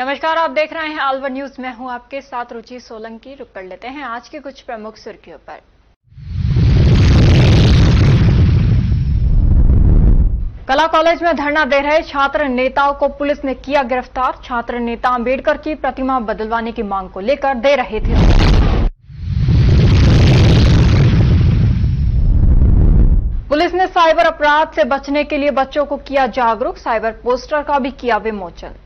नमस्कार, आप देख रहे हैं अलवर न्यूज। मैं हूं आपके साथ रुचि सोलंकी। रुक कर लेते हैं आज की कुछ प्रमुख सुर्खियों पर। कला कॉलेज में धरना दे रहे छात्र नेताओं को पुलिस ने किया गिरफ्तार। छात्र नेता अंबेडकर की प्रतिमा बदलवाने की मांग को लेकर दे रहे थे। पुलिस ने साइबर अपराध से बचने के लिए बच्चों को किया जागरूक। साइबर पोस्टर का भी किया विमोचन।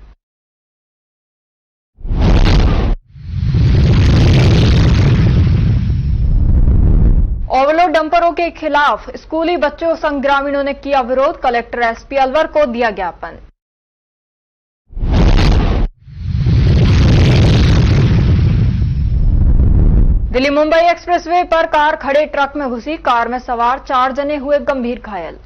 ओवरलोड डंपरों के खिलाफ स्कूली बच्चों संग ग्रामीणों ने किया विरोध। कलेक्टर एसपी अलवर को दिया ज्ञापन। दिल्ली मुंबई एक्सप्रेसवे पर कार खड़े ट्रक में घुसी। कार में सवार 4 जने हुए गंभीर घायल।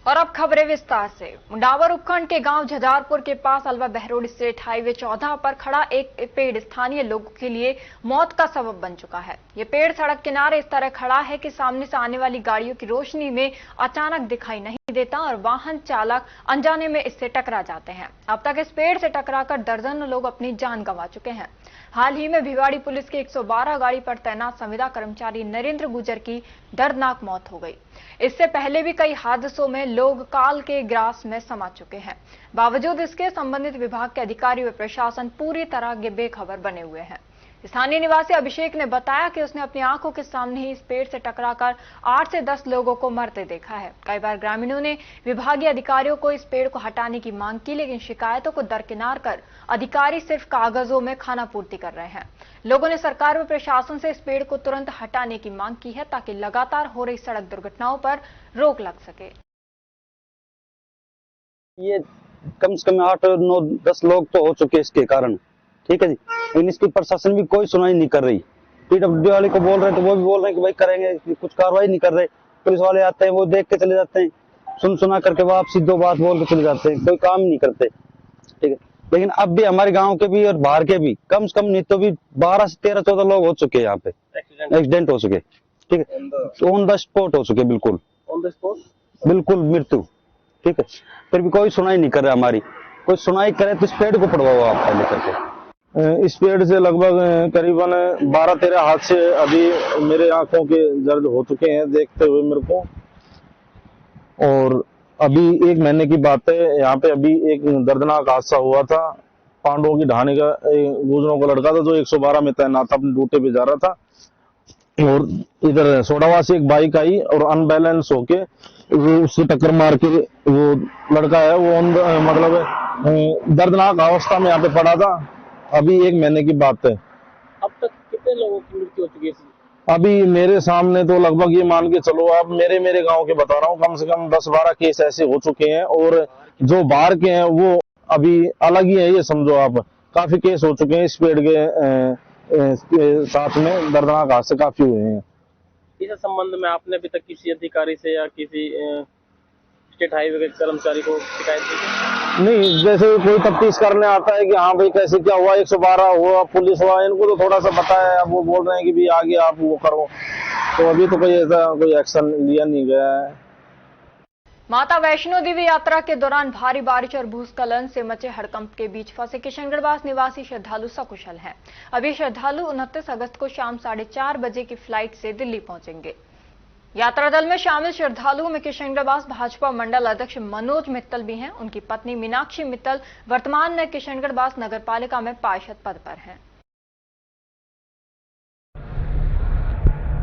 और अब खबरें विस्तार से। मुंडावर उपखंड के गांव झजारपुर के पास अलवर बहरोड स्टेट हाईवे 14 पर खड़ा एक पेड़ स्थानीय लोगों के लिए मौत का सबब बन चुका है। ये पेड़ सड़क किनारे इस तरह खड़ा है कि सामने से आने वाली गाड़ियों की रोशनी में अचानक दिखाई नहीं देता और वाहन चालक अनजाने में इससे टकरा जाते हैं। अब तक इस पेड़ से टकराकर दर्जनों लोग अपनी जान गंवा चुके हैं। हाल ही में भिवाड़ी पुलिस की 112 गाड़ी पर तैनात संविदा कर्मचारी नरेंद्र गुर्जर की दर्दनाक मौत हो गई। इससे पहले भी कई हादसों में लोग काल के ग्रास में समा चुके हैं। बावजूद इसके संबंधित विभाग के अधिकारी व प्रशासन पूरी तरह बेखबर बने हुए हैं। स्थानीय निवासी अभिषेक ने बताया कि उसने अपनी आंखों के सामने ही इस पेड़ से टकराकर 8 से 10 लोगों को मरते देखा है। कई बार ग्रामीणों ने विभागीय अधिकारियों को इस पेड़ को हटाने की मांग की, लेकिन शिकायतों को दरकिनार कर अधिकारी सिर्फ कागजों में खानापूर्ति कर रहे हैं। लोगों ने सरकार व प्रशासन से इस पेड़ को तुरंत हटाने की मांग की है ताकि लगातार हो रही सड़क दुर्घटनाओं पर रोक लग सके। ये कम से कम 8, 9, 10 लोग तो हो चुके इसके कारण, ठीक है जी। लेकिन इसकी प्रशासन भी कोई सुनाई नहीं कर रही। पीडब्ल्यूडी वाले को बोल रहे तो वो भी बोल रहे हैं कि भाई करेंगे, कुछ कार्रवाई नहीं कर रहे। पुलिस वाले आते हैं, वो देख के चले जाते हैं, सुना करके वापसी 2 बात बोल के चले जाते हैं, कोई काम नहीं करते, ठीक है। लेकिन अब भी हमारे गांव के भी और बाहर के भी कम से कम नहीं तो भी 12 से 13, 14 लोग हो चुके हैं यहाँ पे एक्सीडेंट हो चुके, ठीक है। ऑन द स्पॉट हो चुके, बिल्कुल ऑन द स्पॉट, बिल्कुल मृत्यु, ठीक है। फिर भी कोई सुनाई नहीं कर रहा हमारी। कोई सुनाई करे तो इस पेड़ को पड़वाओ आप पहले करके। इस पेड़ से लगभग करीबन 12-13 हादसे अभी मेरे आंखों के दर्द हो चुके हैं देखते हुए मेरे को। और अभी 1 महीने की बात है, यहाँ पे अभी एक दर्दनाक हादसा हुआ था। पांडवों की ढाणी का गुजरों का लड़का था जो 112 में तैनात था, अपने ड्यूटी पे जा रहा था और इधर सोडावा से एक बाइक आई और अनबैलेंस होके वो उससे टक्कर मार के वो लड़का है वो मतलब दर्दनाक अवस्था में यहाँ पे पड़ा था। अभी 1 महीने की बात है। अब तक कितने लोगों की मृत्यु हो चुकी है? अभी मेरे सामने तो लगभग ये मान के चलो आप, मेरे गांव के बता रहा हूँ, कम से कम 10-12 केस ऐसे हो चुके हैं। और जो बाहर के हैं वो अभी अलग ही है, ये समझो आप। काफी केस हो चुके हैं इस पेड़ के साथ में, दर्दनाक हादसे काफी हुए हैं। इस संबंध में आपने अभी तक किसी अधिकारी से या किसी स्टेट हाईवे के कर्मचारी को शिकायत की? नहीं, जैसे कोई तफ्तीश करने आता है कि हाँ भाई कैसे क्या हुआ, 112 हुआ, पुलिस हुआ, इनको तो थोड़ा सा पता है। अब वो बोल रहे हैं कि भी आगे आप वो करो, तो अभी तो कोई ऐसा कोई एक्शन लिया नहीं गया है। माता वैष्णो देवी यात्रा के दौरान भारी बारिश और भूस्खलन से मचे हड़कंप के बीच फंसे किशनगढ़वास निवासी श्रद्धालु सकुशल हैं। अभी श्रद्धालु 29 अगस्त को शाम 4:30 बजे की फ्लाइट से दिल्ली पहुंचेंगे। यात्रा दल में शामिल श्रद्धालुओं में किशनगढ़वास भाजपा मंडल अध्यक्ष मनोज मित्तल भी हैं। उनकी पत्नी मीनाक्षी मित्तल वर्तमान में किशनगढ़वास नगरपालिका में पार्षद पद पर हैं।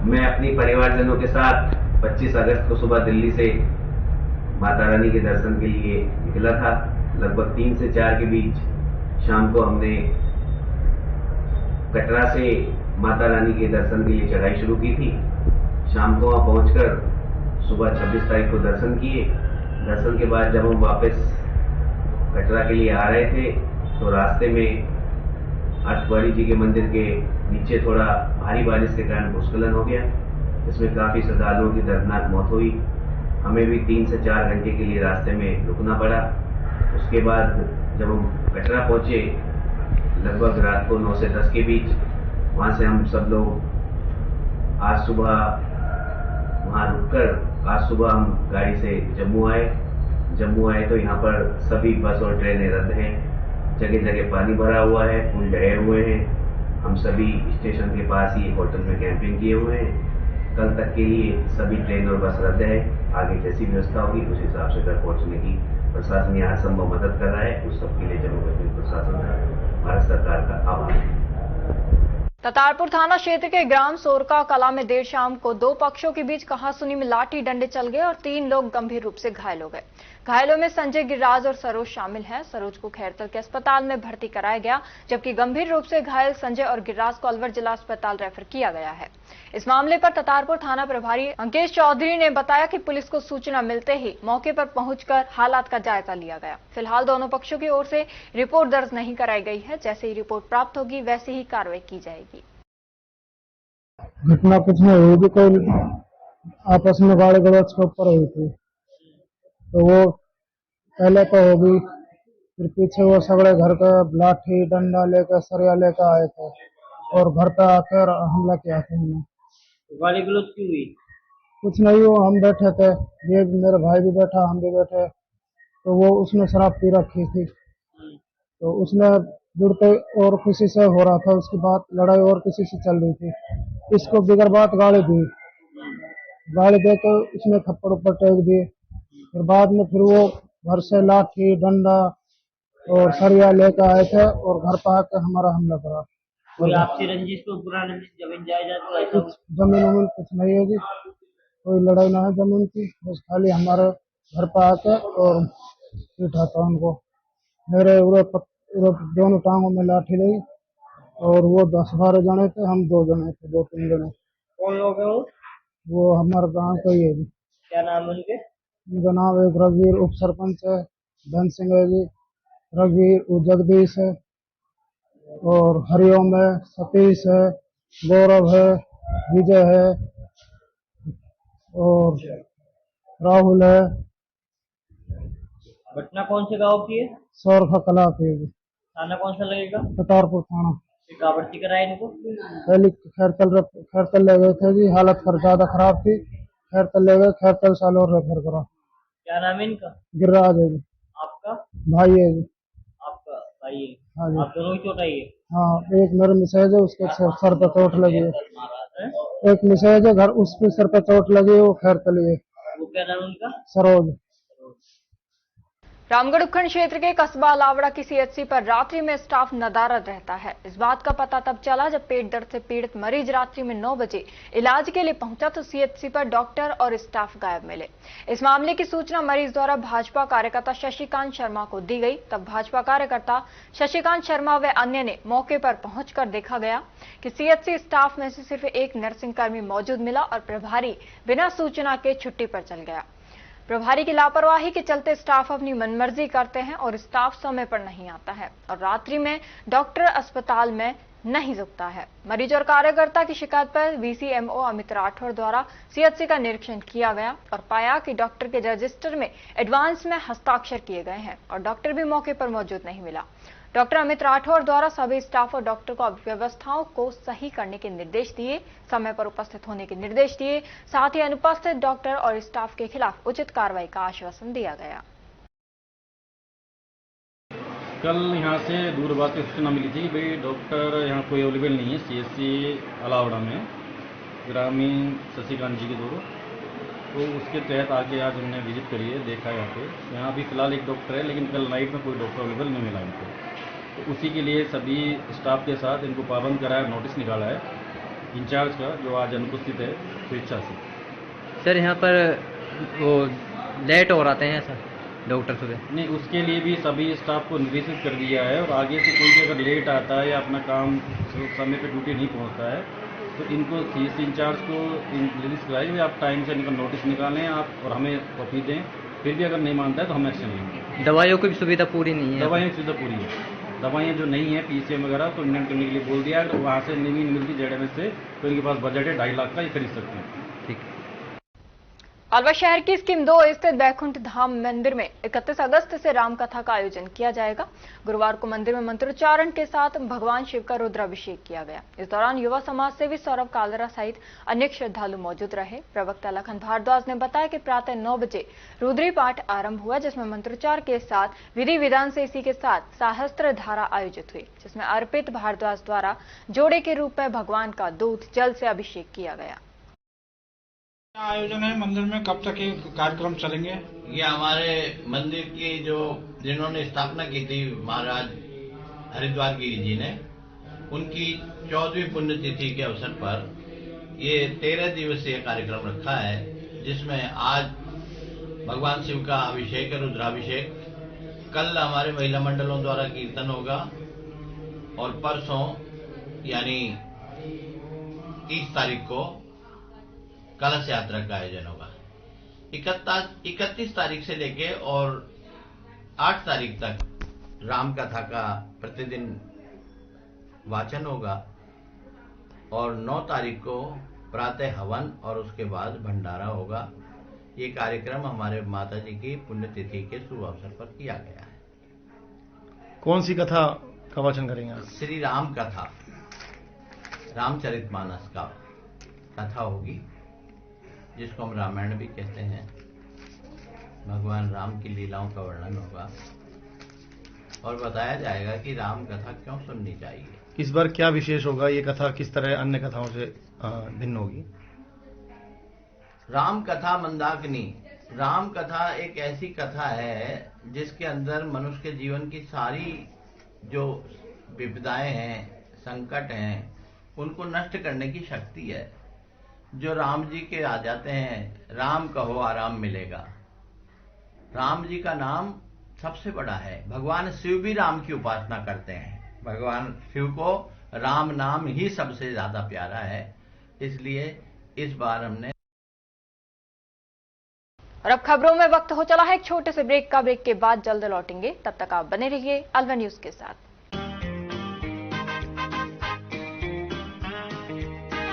मैं अपनी परिवारजनों के साथ 25 अगस्त को सुबह दिल्ली से माता रानी के दर्शन के लिए निकला था। लगभग 3 से 4 के बीच शाम को हमने कटरा से माता रानी के दर्शन के लिए चढ़ाई शुरू की थी। शाम को वहां पहुंचकर सुबह 26 तारीख को दर्शन किए। दर्शन के बाद जब हम वापस कटरा के लिए आ रहे थे तो रास्ते में अष्टवाड़ी जी के मंदिर के नीचे थोड़ा भारी बारिश के कारण भूस्खलन हो गया। इसमें काफी श्रद्धालुओं की दर्दनाक मौत हुई। हमें भी 3 से 4 घंटे के लिए रास्ते में रुकना पड़ा। उसके बाद जब हम कटरा पहुंचे लगभग रात को 9 से 10 के बीच, वहां से हम सब लोग आज सुबह वहां रुककर आज सुबह हम गाड़ी से जम्मू आए। जम्मू आए तो यहाँ पर सभी बस और ट्रेनें रद्द हैं। जगह जगह पानी भरा हुआ है, पुल ढहे हुए हैं। हम सभी स्टेशन के पास ही एक होटल में कैंपिंग किए हुए हैं। कल तक के लिए सभी ट्रेन और बस रद्द है। आगे जैसी व्यवस्था होगी उस हिसाब से घर पहुंचने की प्रशासन यहाँ संभव मदद कर रहा है। उस सब के लिए जम्मू कश्मीर प्रशासन का, भारत सरकार का आभार है। ततारपुर थाना क्षेत्र के ग्राम सोरका कला में देर शाम को दो पक्षों के बीच कहासुनी में लाठी डंडे चल गए और 3 लोग गंभीर रूप से घायल हो गए। घायलों में संजय, गिरिराज और सरोज शामिल हैं। सरोज को खैरतल के अस्पताल में भर्ती कराया गया, जबकि गंभीर रूप से घायल संजय और गिरिराज को अलवर जिला अस्पताल रेफर किया गया है। इस मामले पर ततारपुर थाना प्रभारी अंकेश चौधरी ने बताया कि पुलिस को सूचना मिलते ही मौके पर पहुंचकर हालात का जायजा लिया गया। फिलहाल दोनों पक्षों की ओर से रिपोर्ट दर्ज नहीं कराई गई है। जैसे ही रिपोर्ट प्राप्त होगी वैसे ही कार्रवाई की जाएगी। घटना कुछ नहीं हुई थी, कोई आपस में गाड़ी गलौज के ऊपर हुई थी, तो वो पहले तो होगी, फिर पीछे वो सगड़े घर का लाठी डंडा लेकर सरिया लेकर आए थे और घर पे आकर हमला किया था हमने। गाली गलौज क्यों हुई? कुछ नहीं, वो हम बैठे थे, ये मेरा भाई भी बैठा, हम भी बैठे, तो वो उसने शराब पी रखी थी, तो उसने जुड़ते और किसी से हो रहा था, उसकी बात लड़ाई और किसी से चल रही थी। इसको बिगर बात गाली दी, गाली देकर उसने थप्पड़ ऊपर टेक दिए। फिर बाद में फिर वो घर से लाठी डंडा और सरिया लेकर आए थे और घर पर आकर हमारा हमला करा। कोई आपसी रंजिश को पुराना रंजिश जमीन जायदाद तो ऐसा कुछ जमीन वमीन कुछ नहीं होगी, कोई लड़ाई ना है जमीन की, बस खाली हमारे घर पर आकर और पीटा था उनको। मेरे दोनों टांगों में लाठी लगी और वो 10-12 जने थे, हम 2 जने थे, 2-3 जने। कौन लोग हैं वो हमारे गांव का ही है जी। क्या नाम है उनके? उनका नाम एक रघुवीर उप सरपंच है, धन सिंह है जी, रघुवीर जगदीश है और हरिओम है, सतीश है, गौरव है, विजय है और राहुल है। घटना कौन से गांव की है? सौरखा कला की है जी। थाना कौन सा लगेगा? ततारपुर थाना। कहाँ भर्ती कराया इनको? पहले खैरतल ले गए थे जी, हालत ज्यादा खराब थी, खैरतल ले गए, खैरतल साल और रेफर करा। क्या नाम है इनका? गिरिराज है जी। आपका भाई है जी। आपका भाई है? हाँ जी। आप दोनों की चोट आई है? हाँ, एक मेरे मिसेज है, उसके सर पे चोट लगी है। हैं? एक मिसेज है घर, उसके सर पे चोट लगी है, वो खैरतली है। वो क्या नाम है उनका? सरोज। रामगढ़ उपखंड क्षेत्र के कस्बा अलावड़ा की सीएचसी पर रात्रि में स्टाफ नदारद रहता है। इस बात का पता तब चला जब पेट दर्द से पीड़ित मरीज रात्रि में 9 बजे इलाज के लिए पहुंचा तो सीएचसी पर डॉक्टर और स्टाफ गायब मिले। इस मामले की सूचना मरीज द्वारा भाजपा कार्यकर्ता शशिकांत शर्मा को दी गई। तब भाजपा कार्यकर्ता शशिकांत शर्मा व अन्य ने मौके पर पहुंचकर देखा गया कि सीएचसी स्टाफ में से सिर्फ एक नर्सिंग कर्मी मौजूद मिला और प्रभारी बिना सूचना के छुट्टी पर चल गया। प्रभारी की लापरवाही के चलते स्टाफ अपनी मनमर्जी करते हैं और स्टाफ समय पर नहीं आता है और रात्रि में डॉक्टर अस्पताल में नहीं रुकता है। मरीज और कार्यकर्ता की शिकायत पर वीसीएमओ अमित राठौर द्वारा सीएचसी का निरीक्षण किया गया और पाया कि डॉक्टर के रजिस्टर में एडवांस में हस्ताक्षर किए गए हैं और डॉक्टर भी मौके पर मौजूद नहीं मिला। डॉक्टर अमित राठौर द्वारा सभी स्टाफ और डॉक्टर को व्यवस्थाओं को सही करने के निर्देश दिए, समय पर उपस्थित होने के निर्देश दिए, साथ ही अनुपस्थित डॉक्टर और स्टाफ के खिलाफ उचित कार्रवाई का आश्वासन दिया गया। कल यहाँ से दूरभाष की सूचना मिली थी कि भाई डॉक्टर यहाँ कोई अवेलेबल नहीं है सीएचसी अलावड़ा में, ग्रामीण शशिकांत जी के द्वारा, तो उसके तहत आगे आज हमने विजिट करी है, देखा यहाँ पे। यहाँ अभी फिलहाल एक डॉक्टर है, लेकिन कल नाइट में कोई डॉक्टर अवेलेबल नहीं मिला इनको, तो उसी के लिए सभी स्टाफ के साथ इनको पाबंद कराया, नोटिस निकाला है इंचार्ज का, जो आज अनुपस्थित है स्वेच्छा से। सर यहाँ पर वो लेट हो आते हैं सर डॉक्टर सुबह? नहीं, उसके लिए भी सभी स्टाफ को निर्देशित कर दिया है और आगे से कोई भी अगर लेट आता है या अपना काम समय पे ड्यूटी नहीं पहुंचता है तो इनको सीएचसी इंचार्ज को निर्देश कराएं कि आप टाइम से इनका नोटिस निकालें आप और हमें कॉपी दें। फिर भी अगर नहीं मानता है तो हम एक्शन लेंगे। दवाइयों की भी सुविधा पूरी नहीं है? दवाइयों की सुविधा पूरी है, दवाइयाँ जो नहीं है पीसीएम वगैरह तो इंडियन करने के लिए बोल दिया। अगर वहाँ से नहीं मिलती जेडएमएस से तो इनके पास बजट है 2.5 लाख का, ये खरीद सकते हैं। ठीक। अलवर शहर की स्कीम 2 स्थित बैकुंठ धाम मंदिर में 31 अगस्त से राम कथा का आयोजन किया जाएगा। गुरुवार को मंदिर में मंत्रोच्चारण के साथ भगवान शिव का रुद्राभिषेक किया गया। इस दौरान युवा समाज सेवी सौरभ कालरा सहित अन्य श्रद्धालु मौजूद रहे। प्रवक्ता लखन भारद्वाज ने बताया कि प्रातः 9 बजे रुद्री पाठ आरंभ हुआ, जिसमें मंत्रोच्चार के साथ विधि विधान से इसी के साथ सहस्त्र धारा आयोजित हुई, जिसमें अर्पित भारद्वाज द्वारा जोड़े के रूप में भगवान का दूध जल से अभिषेक किया गया। आयोजन है मंदिर में, कब तक ये कार्यक्रम चलेंगे? ये हमारे मंदिर की जिन्होंने स्थापना की थी महाराज हरिद्वार गिरी जी ने, उनकी 14वीं पुण्यतिथि के अवसर पर ये 13 दिवसीय कार्यक्रम रखा है, जिसमें आज भगवान शिव का अभिषेक है, रुद्राभिषेक। कल हमारे महिला मंडलों द्वारा कीर्तन होगा और परसों यानी 30 तारीख को कलश यात्रा का आयोजन होगा। 31 तारीख से लेके और 8 तारीख तक राम कथा का प्रतिदिन वाचन होगा और 9 तारीख को प्रातः हवन और उसके बाद भंडारा होगा। ये कार्यक्रम हमारे माता जी की पुण्यतिथि के शुभ अवसर पर किया गया है। कौन सी कथा का वाचन करेंगे आप? श्री राम कथा, रामचरितमानस का कथा होगी, जिसको हम रामायण भी कहते हैं। भगवान राम की लीलाओं का वर्णन होगा और बताया जाएगा कि राम कथा क्यों सुननी चाहिए। इस बार क्या विशेष होगा? ये कथा किस तरह अन्य कथाओं से भिन्न होगी? राम कथा मंदाकिनी, राम कथा एक ऐसी कथा है जिसके अंदर मनुष्य के जीवन की सारी जो विपदाएं हैं, संकट हैं, उनको नष्ट करने की शक्ति है। जो राम जी के आ जाते हैं, राम कहो आराम मिलेगा। राम जी का नाम सबसे बड़ा है। भगवान शिव भी राम की उपासना करते हैं। भगवान शिव को राम नाम ही सबसे ज्यादा प्यारा है, इसलिए इस बार हमने। और अब खबरों में वक्त हो चला है एक छोटे से ब्रेक का। ब्रेक के बाद जल्द लौटेंगे, तब तक आप बने रहिए अलवर न्यूज के साथ।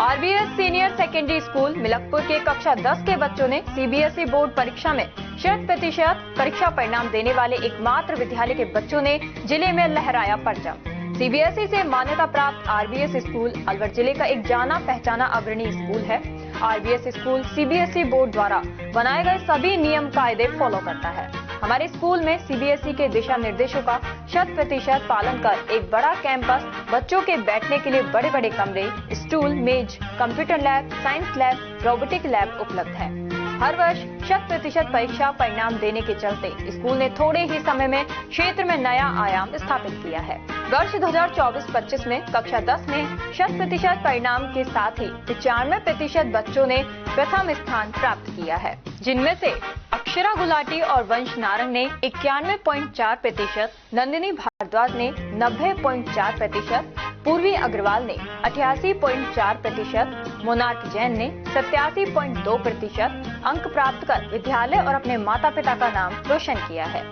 RBS senior secondary school Milakpur के कक्षा 10 के बच्चों ने सीबीएसई बोर्ड परीक्षा में 100% परीक्षा परिणाम देने वाले एकमात्र विद्यालय के बच्चों ने जिले में लहराया परचम। सीबीएसई से मान्यता प्राप्त आरबीएस स्कूल अलवर जिले का एक जाना पहचाना अग्रणी स्कूल है। आरबीएस स्कूल सीबीएसई बोर्ड द्वारा बनाए गए सभी नियम कायदे फॉलो करता है। हमारे स्कूल में सीबीएसई के दिशा निर्देशों का 100% पालन कर एक बड़ा कैंपस, बच्चों के बैठने के लिए बड़े बड़े कमरे, स्टूल, मेज, computer lab, science lab, robotic lab उपलब्ध है। हर वर्ष 100% परीक्षा परिणाम देने के चलते स्कूल ने थोड़े ही समय में क्षेत्र में नया आयाम स्थापित किया है। वर्ष 2024-25 में कक्षा 10 में 100% परिणाम के साथ ही 95% बच्चों ने प्रथम स्थान प्राप्त किया है, जिनमें से अक्षरा गुलाटी और वंश नारंग ने 91.4%, नंदिनी भारद्वाज ने 90.4%, पूर्वी अग्रवाल ने 88.4%, मोनार्क जैन ने 87.2% अंक प्राप्त कर विद्यालय और अपने माता पिता का नाम रोशन किया है।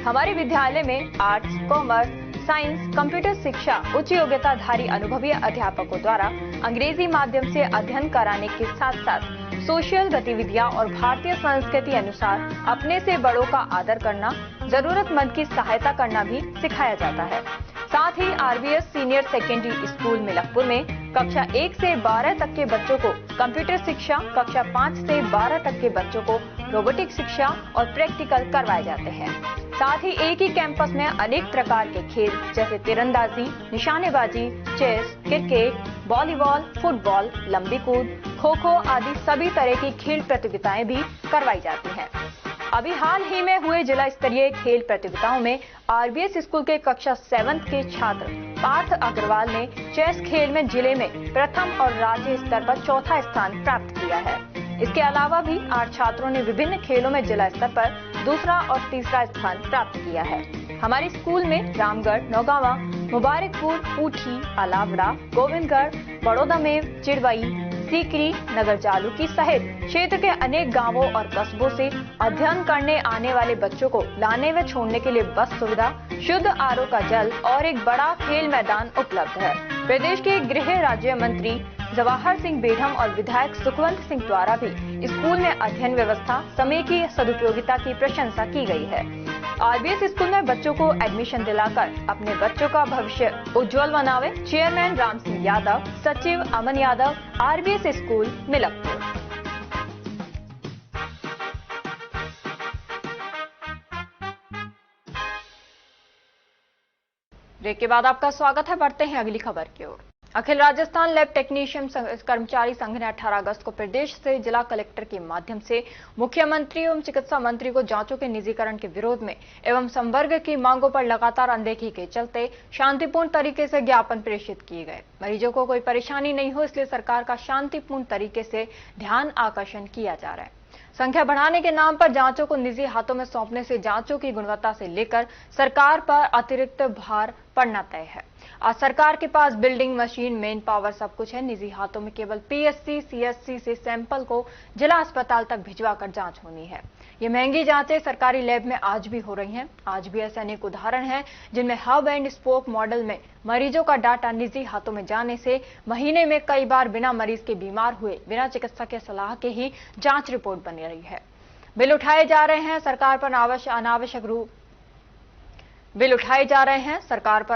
हमारे विद्यालय में आर्ट्स, कॉमर्स, साइंस, कंप्यूटर शिक्षा उच्च योग्यताधारी अनुभवी अध्यापकों द्वारा अंग्रेजी माध्यम से अध्ययन कराने के साथ साथ सोशल गतिविधियां और भारतीय संस्कृति अनुसार अपने से बड़ों का आदर करना, जरूरतमंद की सहायता करना भी सिखाया जाता है। साथ ही RBS senior secondary school Milakpur में कक्षा 1 से 12 तक के बच्चों को कंप्यूटर शिक्षा, कक्षा 5 से 12 तक के बच्चों को रोबोटिक शिक्षा और प्रैक्टिकल करवाए जाते हैं। साथ ही एक ही कैंपस में अनेक प्रकार के खेल जैसे तीरंदाजी, निशानेबाजी, चेस, क्रिकेट, वॉलीबॉल, फुटबॉल, लंबी कूद, खो खो आदि सभी तरह की खेल प्रतियोगिताएं भी करवाई जाती हैं। अभी हाल ही में हुए जिला स्तरीय खेल प्रतियोगिताओं में आरबीएस स्कूल के कक्षा 7 के छात्र पार्थ अग्रवाल ने चेस खेल में जिले में प्रथम और राज्य स्तर पर चौथा स्थान प्राप्त किया है। इसके अलावा भी 8 छात्रों ने विभिन्न खेलों में जिला स्तर पर दूसरा और तीसरा स्थान प्राप्त किया है। हमारे स्कूल में रामगढ़, नौगावा, मुबारकपुर, पूठी, अलावड़ा, गोविंदगढ़, बड़ौदा में चिड़वई, सीकरी, नगर जालूकी सहित क्षेत्र के अनेक गांवों और कस्बों से अध्ययन करने आने वाले बच्चों को लाने व छोड़ने के लिए बस सुविधा, शुद्ध आरओ का जल और एक बड़ा खेल मैदान उपलब्ध है। प्रदेश के गृह राज्य मंत्री जवाहर सिंह बेढम और विधायक सुखवंत सिंह द्वारा भी स्कूल में अध्ययन व्यवस्था, समय की सदुपयोगिता की प्रशंसा की गई है। आरबीएस स्कूल में बच्चों को एडमिशन दिलाकर अपने बच्चों का भविष्य उज्जवल बनावे। चेयरमैन राम सिंह यादव, सचिव Aman Yadav, RBS school Milakpur. Break के बाद आपका स्वागत है। बढ़ते हैं अगली खबर की ओर। अखिल राजस्थान लैब टेक्नीशियन कर्मचारी संघ ने 18 अगस्त को प्रदेश से जिला कलेक्टर के माध्यम से मुख्यमंत्री एवं चिकित्सा मंत्री को जांचों के निजीकरण के विरोध में एवं संवर्ग की मांगों पर लगातार अनदेखी के चलते शांतिपूर्ण तरीके से ज्ञापन प्रेषित किए गए। मरीजों को कोई परेशानी नहीं हो, इसलिए सरकार का शांतिपूर्ण तरीके से ध्यान आकर्षण किया जा रहा है। संख्या बढ़ाने के नाम पर जांचों को निजी हाथों में सौंपने से जांचों की गुणवत्ता से लेकर सरकार पर अतिरिक्त भार पड़ना तय है। आज सरकार के पास बिल्डिंग, मशीन, मेन पावर सब कुछ है। निजी हाथों में केवल पीएससी, सीएससी से सैंपल को जिला अस्पताल तक भिजवाकर जांच होनी है। ये महंगी जांचें सरकारी लैब में आज भी हो रही हैं। आज भी ऐसे अनेक उदाहरण हैं जिनमें हब एंड स्पोक मॉडल में मरीजों का डाटा निजी हाथों में जाने से महीने में कई बार बिना मरीज के बीमार हुए, बिना चिकित्सक के सलाह के ही जांच रिपोर्ट बन रही है। बिल उठाए जा रहे हैं, सरकार पर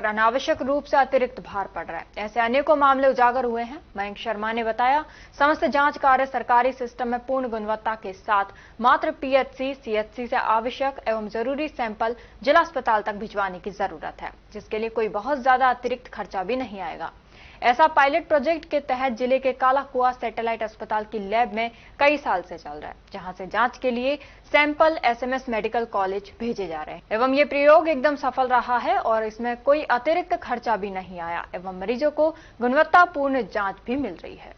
अनावश्यक रूप से अतिरिक्त भार पड़ रहा है। ऐसे अनेकों मामले उजागर हुए हैं। मयंक शर्मा ने बताया, समस्त जांच कार्य सरकारी सिस्टम में पूर्ण गुणवत्ता के साथ मात्र पीएचसी, सीएचसी से आवश्यक एवं जरूरी सैंपल जिला अस्पताल तक भिजवाने की जरूरत है, जिसके लिए कोई बहुत ज्यादा अतिरिक्त खर्चा भी नहीं आएगा। ऐसा पायलट प्रोजेक्ट के तहत जिले के काला कुआं सैटेलाइट अस्पताल की लैब में कई साल से चल रहा है, जहां से जांच के लिए सैंपल एसएमएस मेडिकल कॉलेज भेजे जा रहे हैं। एवं ये प्रयोग एकदम सफल रहा है और इसमें कोई अतिरिक्त खर्चा भी नहीं आया एवं मरीजों को गुणवत्तापूर्ण जांच भी मिल रही है।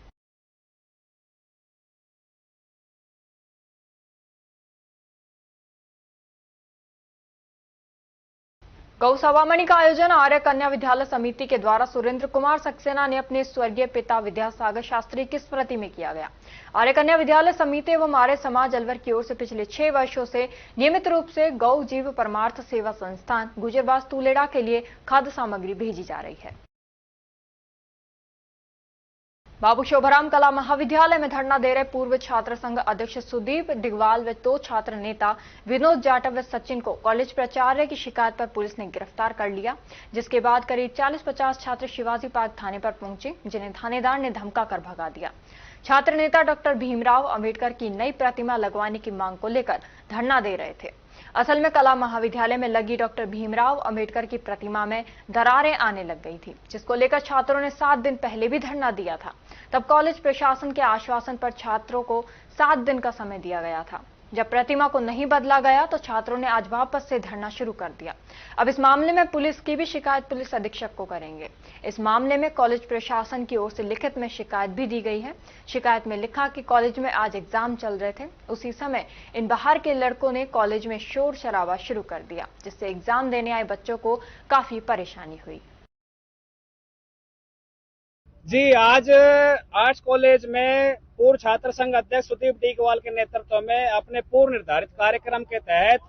गौ सवामणि का आयोजन आर्य कन्या विद्यालय समिति के द्वारा सुरेंद्र कुमार सक्सेना ने अपने स्वर्गीय पिता विद्यासागर शास्त्री की स्मृति में किया गया। आर्य कन्या विद्यालय समिति एवं आर्य समाज अलवर की ओर से पिछले 6 वर्षों से नियमित रूप से गौ जीव परमार्थ सेवा संस्थान गुजरबाज तुलेड़ा के लिए खाद्य सामग्री भेजी जा रही है। बाबू शोभराम कला महाविद्यालय में धरना दे रहे पूर्व छात्र संघ अध्यक्ष सुदीप डिगवाल व 2 छात्र नेता विनोद जाटव व सचिन को कॉलेज प्राचार्य की शिकायत पर पुलिस ने गिरफ्तार कर लिया, जिसके बाद करीब 40-50 छात्र शिवाजी पार्क थाने पर पहुंचे, जिन्हें थानेदार ने धमका कर भगा दिया। छात्र नेता डॉक्टर भीमराव अंबेडकर की नई प्रतिमा लगवाने की मांग को लेकर धरना दे रहे थे। असल में कला महाविद्यालय में लगी डॉक्टर भीमराव अंबेडकर की प्रतिमा में दरारें आने लग गई थी, जिसको लेकर छात्रों ने 7 दिन पहले भी धरना दिया था। तब कॉलेज प्रशासन के आश्वासन पर छात्रों को 7 दिन का समय दिया गया था। जब प्रतिमा को नहीं बदला गया तो छात्रों ने आज वापस से धरना शुरू कर दिया। अब इस मामले में पुलिस की भी शिकायत पुलिस अधीक्षक को करेंगे। इस मामले में कॉलेज प्रशासन की ओर से लिखित में शिकायत भी दी गई है। शिकायत में लिखा कि कॉलेज में आज एग्जाम चल रहे थे, उसी समय इन बाहर के लड़कों ने कॉलेज में शोर शराबा शुरू कर दिया, जिससे एग्जाम देने आए बच्चों को काफी परेशानी हुई। जी, आज आर्ट्स कॉलेज में पूर्व छात्र संघ अध्यक्ष सुदीप डीगवाल के नेतृत्व में अपने पूर्व निर्धारित कार्यक्रम के तहत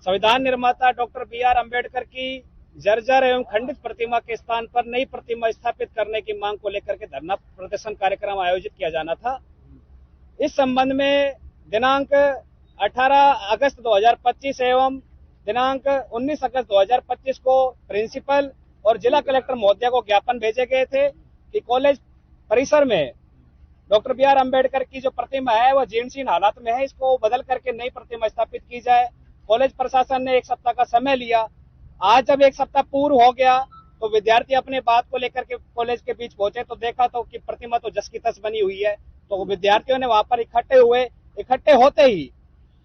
संविधान निर्माता डॉक्टर BR अम्बेडकर की जर्जर एवं खंडित प्रतिमा के स्थान पर नई प्रतिमा स्थापित करने की मांग को लेकर के धरना प्रदर्शन कार्यक्रम आयोजित किया जाना था। इस संबंध में दिनांक 18 अगस्त 2025 एवं दिनांक 19 अगस्त 2025 को प्रिंसिपल और जिला कलेक्टर महोदया को ज्ञापन भेजे गए थे कि कॉलेज परिसर में डॉक्टर BR अम्बेडकर की जो प्रतिमा है वह जीर्ण हालात में है, इसको बदल करके नई प्रतिमा स्थापित की जाए। कॉलेज प्रशासन ने 1 सप्ताह का समय लिया। आज जब 1 सप्ताह पूर्व हो गया तो विद्यार्थी अपने बात को लेकर के कॉलेज के बीच पहुंचे तो देखा तो कि प्रतिमा तो जस की तस बनी हुई है। तो विद्यार्थियों ने वहां पर इकट्ठे होते ही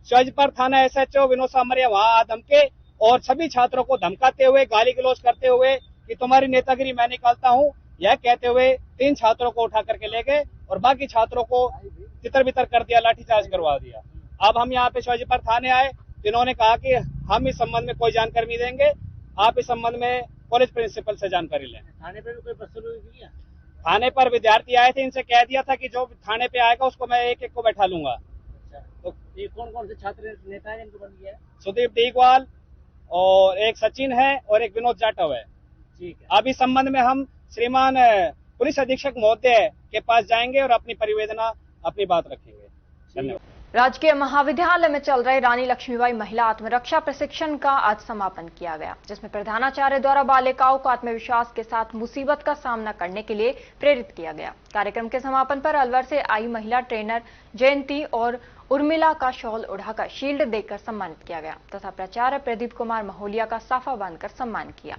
शिवाजीपार थाना SHO विनोद सामरिया वहां धमके और सभी छात्रों को धमकाते हुए, गाली गलौज करते हुए कि तुम्हारी नेतागिरी मैं निकालता हूं, यह कहते हुए 3 छात्रों को उठा करके ले गए और बाकी छात्रों को तितर बितर कर दिया, लाठीचार्ज करवा दिया। अब हम यहाँ पे शिवाजीपार थाने आए, इन्होंने कहा कि हम इस संबंध में कोई जानकारी नहीं देंगे, आप इस संबंध में कॉलेज प्रिंसिपल से जानकारी लें। थाने पर भी कोई बदसलूकी किया? थाने पर विद्यार्थी आए थे, इनसे कह दिया था कि जो थाने पे आएगा उसको मैं एक को बैठा लूंगा। तो ये कौन से छात्र नेता है जिनको बंद किया है? सुदीप डीगवाल और एक सचिन है और एक विनोद जाटव है। ठीक है। अब इस संबंध में हम श्रीमान पुलिस अधीक्षक महोदय के पास जाएंगे और अपनी परिवेदना, अपनी बात रखेंगे। धन्यवाद। राजकीय महाविद्यालय में चल रहे रानी लक्ष्मीबाई महिला आत्मरक्षा प्रशिक्षण का आज समापन किया गया, जिसमें प्रधानाचार्य द्वारा बालिकाओं को आत्मविश्वास के साथ मुसीबत का सामना करने के लिए प्रेरित किया गया। कार्यक्रम के समापन पर अलवर से आई महिला ट्रेनर जयंती और उर्मिला का शॉल उड़ाकर शील्ड देकर सम्मानित किया गया तथा प्राचार्य प्रदीप कुमार महोलिया का साफा बांधकर सम्मान किया।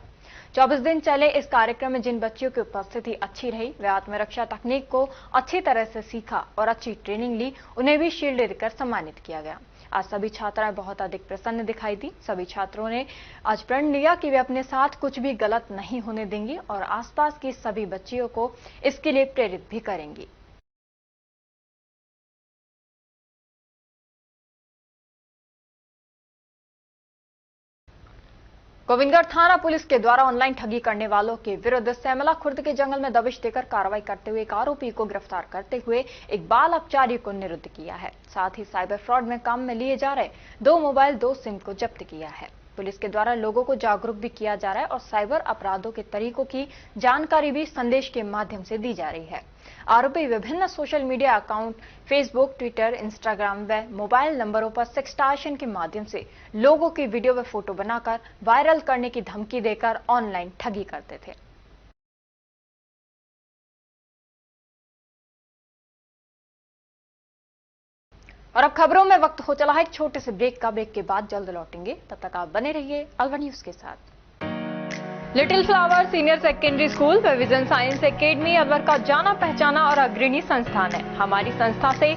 24 दिन चले इस कार्यक्रम में जिन बच्चियों की उपस्थिति अच्छी रही, वे आत्मरक्षा तकनीक को अच्छी तरह से सीखा और अच्छी ट्रेनिंग ली, उन्हें भी शील्ड देकर सम्मानित किया गया। आज सभी छात्राएं बहुत अधिक प्रसन्न दिखाई दी। सभी छात्रों ने आज प्रण लिया कि वे अपने साथ कुछ भी गलत नहीं होने देंगी और आसपास की सभी बच्चियों को इसके लिए प्रेरित भी करेंगी। गोविंदगढ़ थाना पुलिस के द्वारा ऑनलाइन ठगी करने वालों के विरुद्ध सैमला खुर्द के जंगल में दबिश देकर कार्रवाई करते हुए एक आरोपी को गिरफ्तार करते हुए एक बाल अपचारी को निरुद्ध किया है। साथ ही साइबर फ्रॉड में काम में लिए जा रहे 2 मोबाइल 2 सिम को जब्त किया है। पुलिस के द्वारा लोगों को जागरूक भी किया जा रहा है और साइबर अपराधों के तरीकों की जानकारी भी संदेश के माध्यम से दी जा रही है। आरोपी विभिन्न social media account Facebook, Twitter, Instagram व मोबाइल नंबरों पर सेक्सटॉर्शन के माध्यम से लोगों की वीडियो व फोटो बनाकर वायरल करने की धमकी देकर ऑनलाइन ठगी करते थे। और अब खबरों में वक्त हो चला है एक छोटे से ब्रेक का। ब्रेक के बाद जल्द लौटेंगे, तब तक आप बने रहिए अलवर न्यूज के साथ। Little flower senior secondary school व विजन साइंस एकेडमी अलवर का जाना पहचाना और अग्रणी संस्थान है। हमारी संस्था से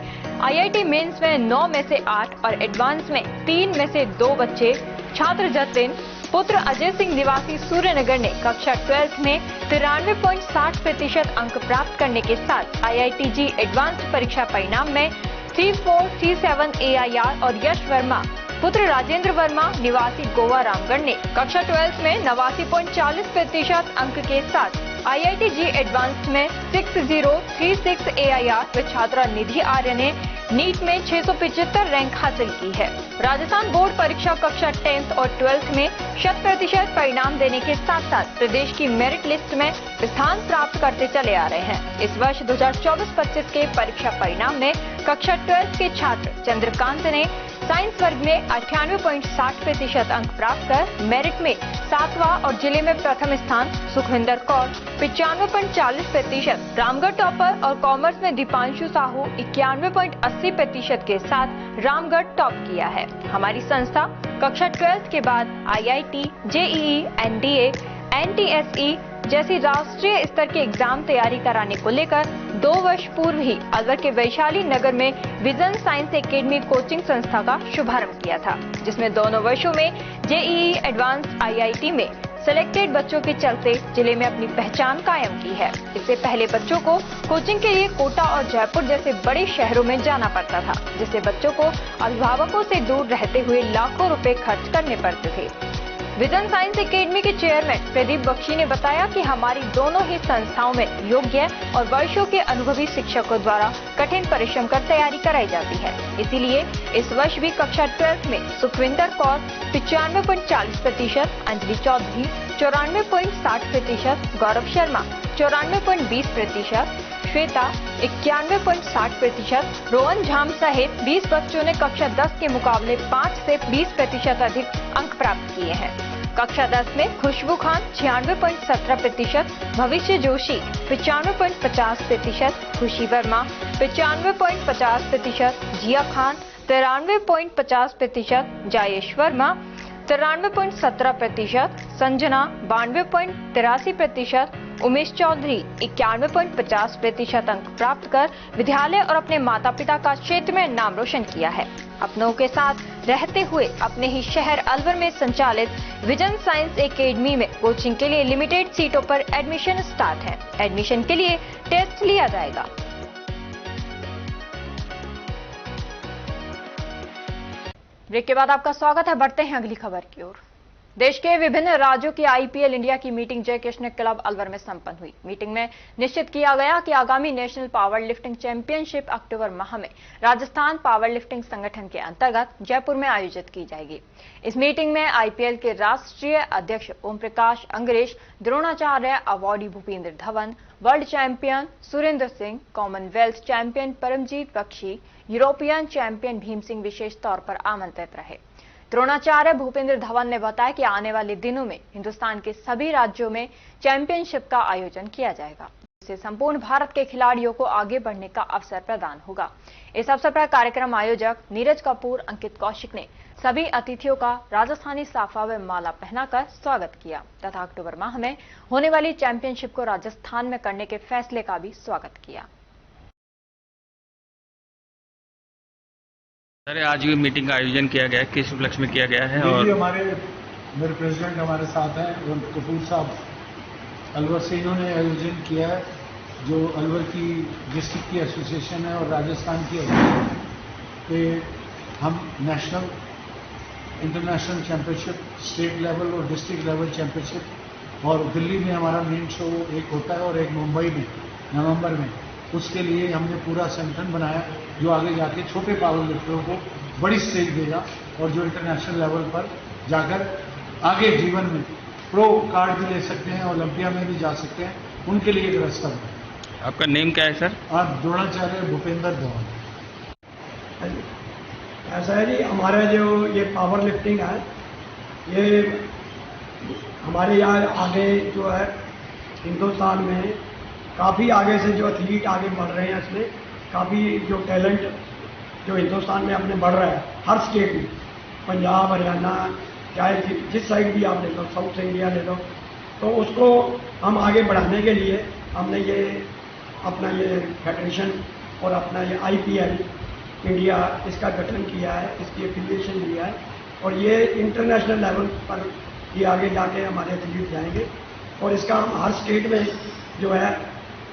IIT मेंस में 9 में से 8 और एडवांस में 3 में से 2 बच्चे छात्र जतिन पुत्र अजय सिंह निवासी सूर्यनगर ने कक्षा 12th में 93.60% अंक प्राप्त करने के साथ IITG एडवांस परीक्षा परिणाम में 3437 AIR और यश वर्मा पुत्र राजेंद्र वर्मा निवासी गोवा रामगढ़ ने कक्षा 12th में 89.40% अंक के साथ IITG एडवांस्ड में 6036 AIR व छात्रा निधि आर्य ने नीट में 675 रैंक हासिल की है। राजस्थान बोर्ड परीक्षा कक्षा 10th और 12th में 100% परिणाम देने के साथ साथ प्रदेश की मेरिट लिस्ट में स्थान प्राप्त करते चले आ रहे हैं। इस वर्ष 2024-25 के परीक्षा परिणाम में कक्षा 12th के छात्र चंद्रकांत ने साइंस वर्ग में 98.60% अंक प्राप्त कर मेरिट में 7वां और जिले में प्रथम स्थान, सुखविंदर कौर 95.40%, रामगढ़ टॉपर और कॉमर्स में दीपांशु साहू 91.80% के साथ रामगढ़ टॉप किया है। हमारी संस्था कक्षा 12th के बाद IIT, JEE, NDA, NTSE जैसी राष्ट्रीय स्तर के एग्जाम तैयारी कराने को लेकर 2 वर्ष पूर्व ही अलवर के वैशाली नगर में विजन साइंस एकेडमी कोचिंग संस्था का शुभारंभ किया था, जिसमें दोनों वर्षों में JEE एडवांस IIT में सिलेक्टेड बच्चों के चलते जिले में अपनी पहचान कायम की है। इससे पहले बच्चों को कोचिंग के लिए कोटा और जयपुर जैसे बड़े शहरों में जाना पड़ता था, जिससे बच्चों को अभिभावकों से दूर रहते हुए लाखों रुपए खर्च करने पड़ते थे। विजन साइंस एकेडमी के चेयरमैन प्रदीप बख्शी ने बताया कि हमारी दोनों ही संस्थाओं में योग्य और वर्षों के अनुभवी शिक्षकों द्वारा कठिन परिश्रम कर तैयारी कराई जाती है। इसीलिए इस वर्ष भी कक्षा 12th में सुखविंदर कौर 95.40%, अंजलि चौधरी 94.60%, गौरव शर्मा 94.20%, श्वेता 91.60%, रोहन झाम सहित 20 बच्चों ने कक्षा 10 के मुकाबले 5 से 20% अधिक अंक प्राप्त किए हैं। कक्षा 10 में खुशबू खान 96.17%, भविष्य जोशी 95.50%, खुशी वर्मा 95.50%, जिया खान 93.50%, जायेश वर्मा 93.17%, संजना 92.83%, उमेश चौधरी 91.50% अंक प्राप्त कर विद्यालय और अपने माता पिता का क्षेत्र में नाम रोशन किया है। अपनों के साथ रहते हुए अपने ही शहर अलवर में संचालित विजन साइंस एकेडमी में कोचिंग के लिए लिमिटेड सीटों पर एडमिशन स्टार्ट है। एडमिशन के लिए टेस्ट लिया जाएगा। ब्रेक के बाद आपका स्वागत है। बढ़ते हैं अगली खबर की ओर। देश के विभिन्न राज्यों की IPL इंडिया की मीटिंग जय कृष्ण क्लब अलवर में संपन्न हुई। मीटिंग में निश्चित किया गया कि आगामी नेशनल पावर लिफ्टिंग चैंपियनशिप अक्टूबर माह में राजस्थान पावर लिफ्टिंग संगठन के अंतर्गत जयपुर में आयोजित की जाएगी। इस मीटिंग में IPL के राष्ट्रीय अध्यक्ष Om Prakash Angrez, Dronacharya awardee Bhupendra Dhawan, world champion Surendra Singh, Commonwealth champion Paramjit Bakshi, European champion Bhim Singh विशेष तौर पर आमंत्रित रहे। द्रोणाचार्य भूपेंद्र धवन ने बताया कि आने वाले दिनों में हिंदुस्तान के सभी राज्यों में चैंपियनशिप का आयोजन किया जाएगा, जिससे संपूर्ण भारत के खिलाड़ियों को आगे बढ़ने का अवसर प्रदान होगा। इस अवसर पर कार्यक्रम आयोजक नीरज कपूर, अंकित कौशिक ने सभी अतिथियों का राजस्थानी साफा व माला पहनाकर स्वागत किया तथा अक्टूबर माह में होने वाली चैंपियनशिप को राजस्थान में करने के फैसले का भी स्वागत किया। सर, आज भी मीटिंग का आयोजन किया गया है, किस उपलक्ष्य में किया गया है? और मेरे प्रेसिडेंट हमारे साथ हैं कपूर साहब, अलवर से इन्होंने आयोजन किया है, जो अलवर की डिस्ट्रिक्ट की एसोसिएशन है और राजस्थान की कि हम national, international championship, state level और डिस्ट्रिक्ट लेवल चैंपियनशिप, और दिल्ली में हमारा मेन शो एक होता है और एक मुंबई में नवंबर में। उसके लिए हमने पूरा संगठन बनाया जो आगे जाके छोटे पावर लिफ्टरों को बड़ी स्टेज देगा और जो इंटरनेशनल लेवल पर जाकर आगे जीवन में प्रो कार्ड भी ले सकते हैं, ओलंपिया में भी जा सकते हैं, उनके लिए एक रास्ता है। आपका नेम क्या है सर? आप द्रोणाचार्य भूपेंद्र धवन। ऐसा है जी, हमारा जो ये पावर लिफ्टिंग है, ये हमारे यहाँ आगे जो है हिंदुस्तान में काफ़ी आगे से जो एथलीट आगे बढ़ रहे हैं, इसमें काफ़ी जो टैलेंट जो हिंदुस्तान में अपने बढ़ रहा है, हर स्टेट में, पंजाब, हरियाणा, चाहे जिस साइड भी आप ले लो, साउथ इंडिया ले लो, तो उसको हम आगे बढ़ाने के लिए हमने ये अपना ये फेडरेशन और अपना ये IPL इंडिया, इसका गठन किया है, इसकी एफिलिएशन लिया है, और ये इंटरनेशनल लेवल पर ये आगे जाके हमारे एथलीट जाएंगे। और इसका हम हर स्टेट में जो है,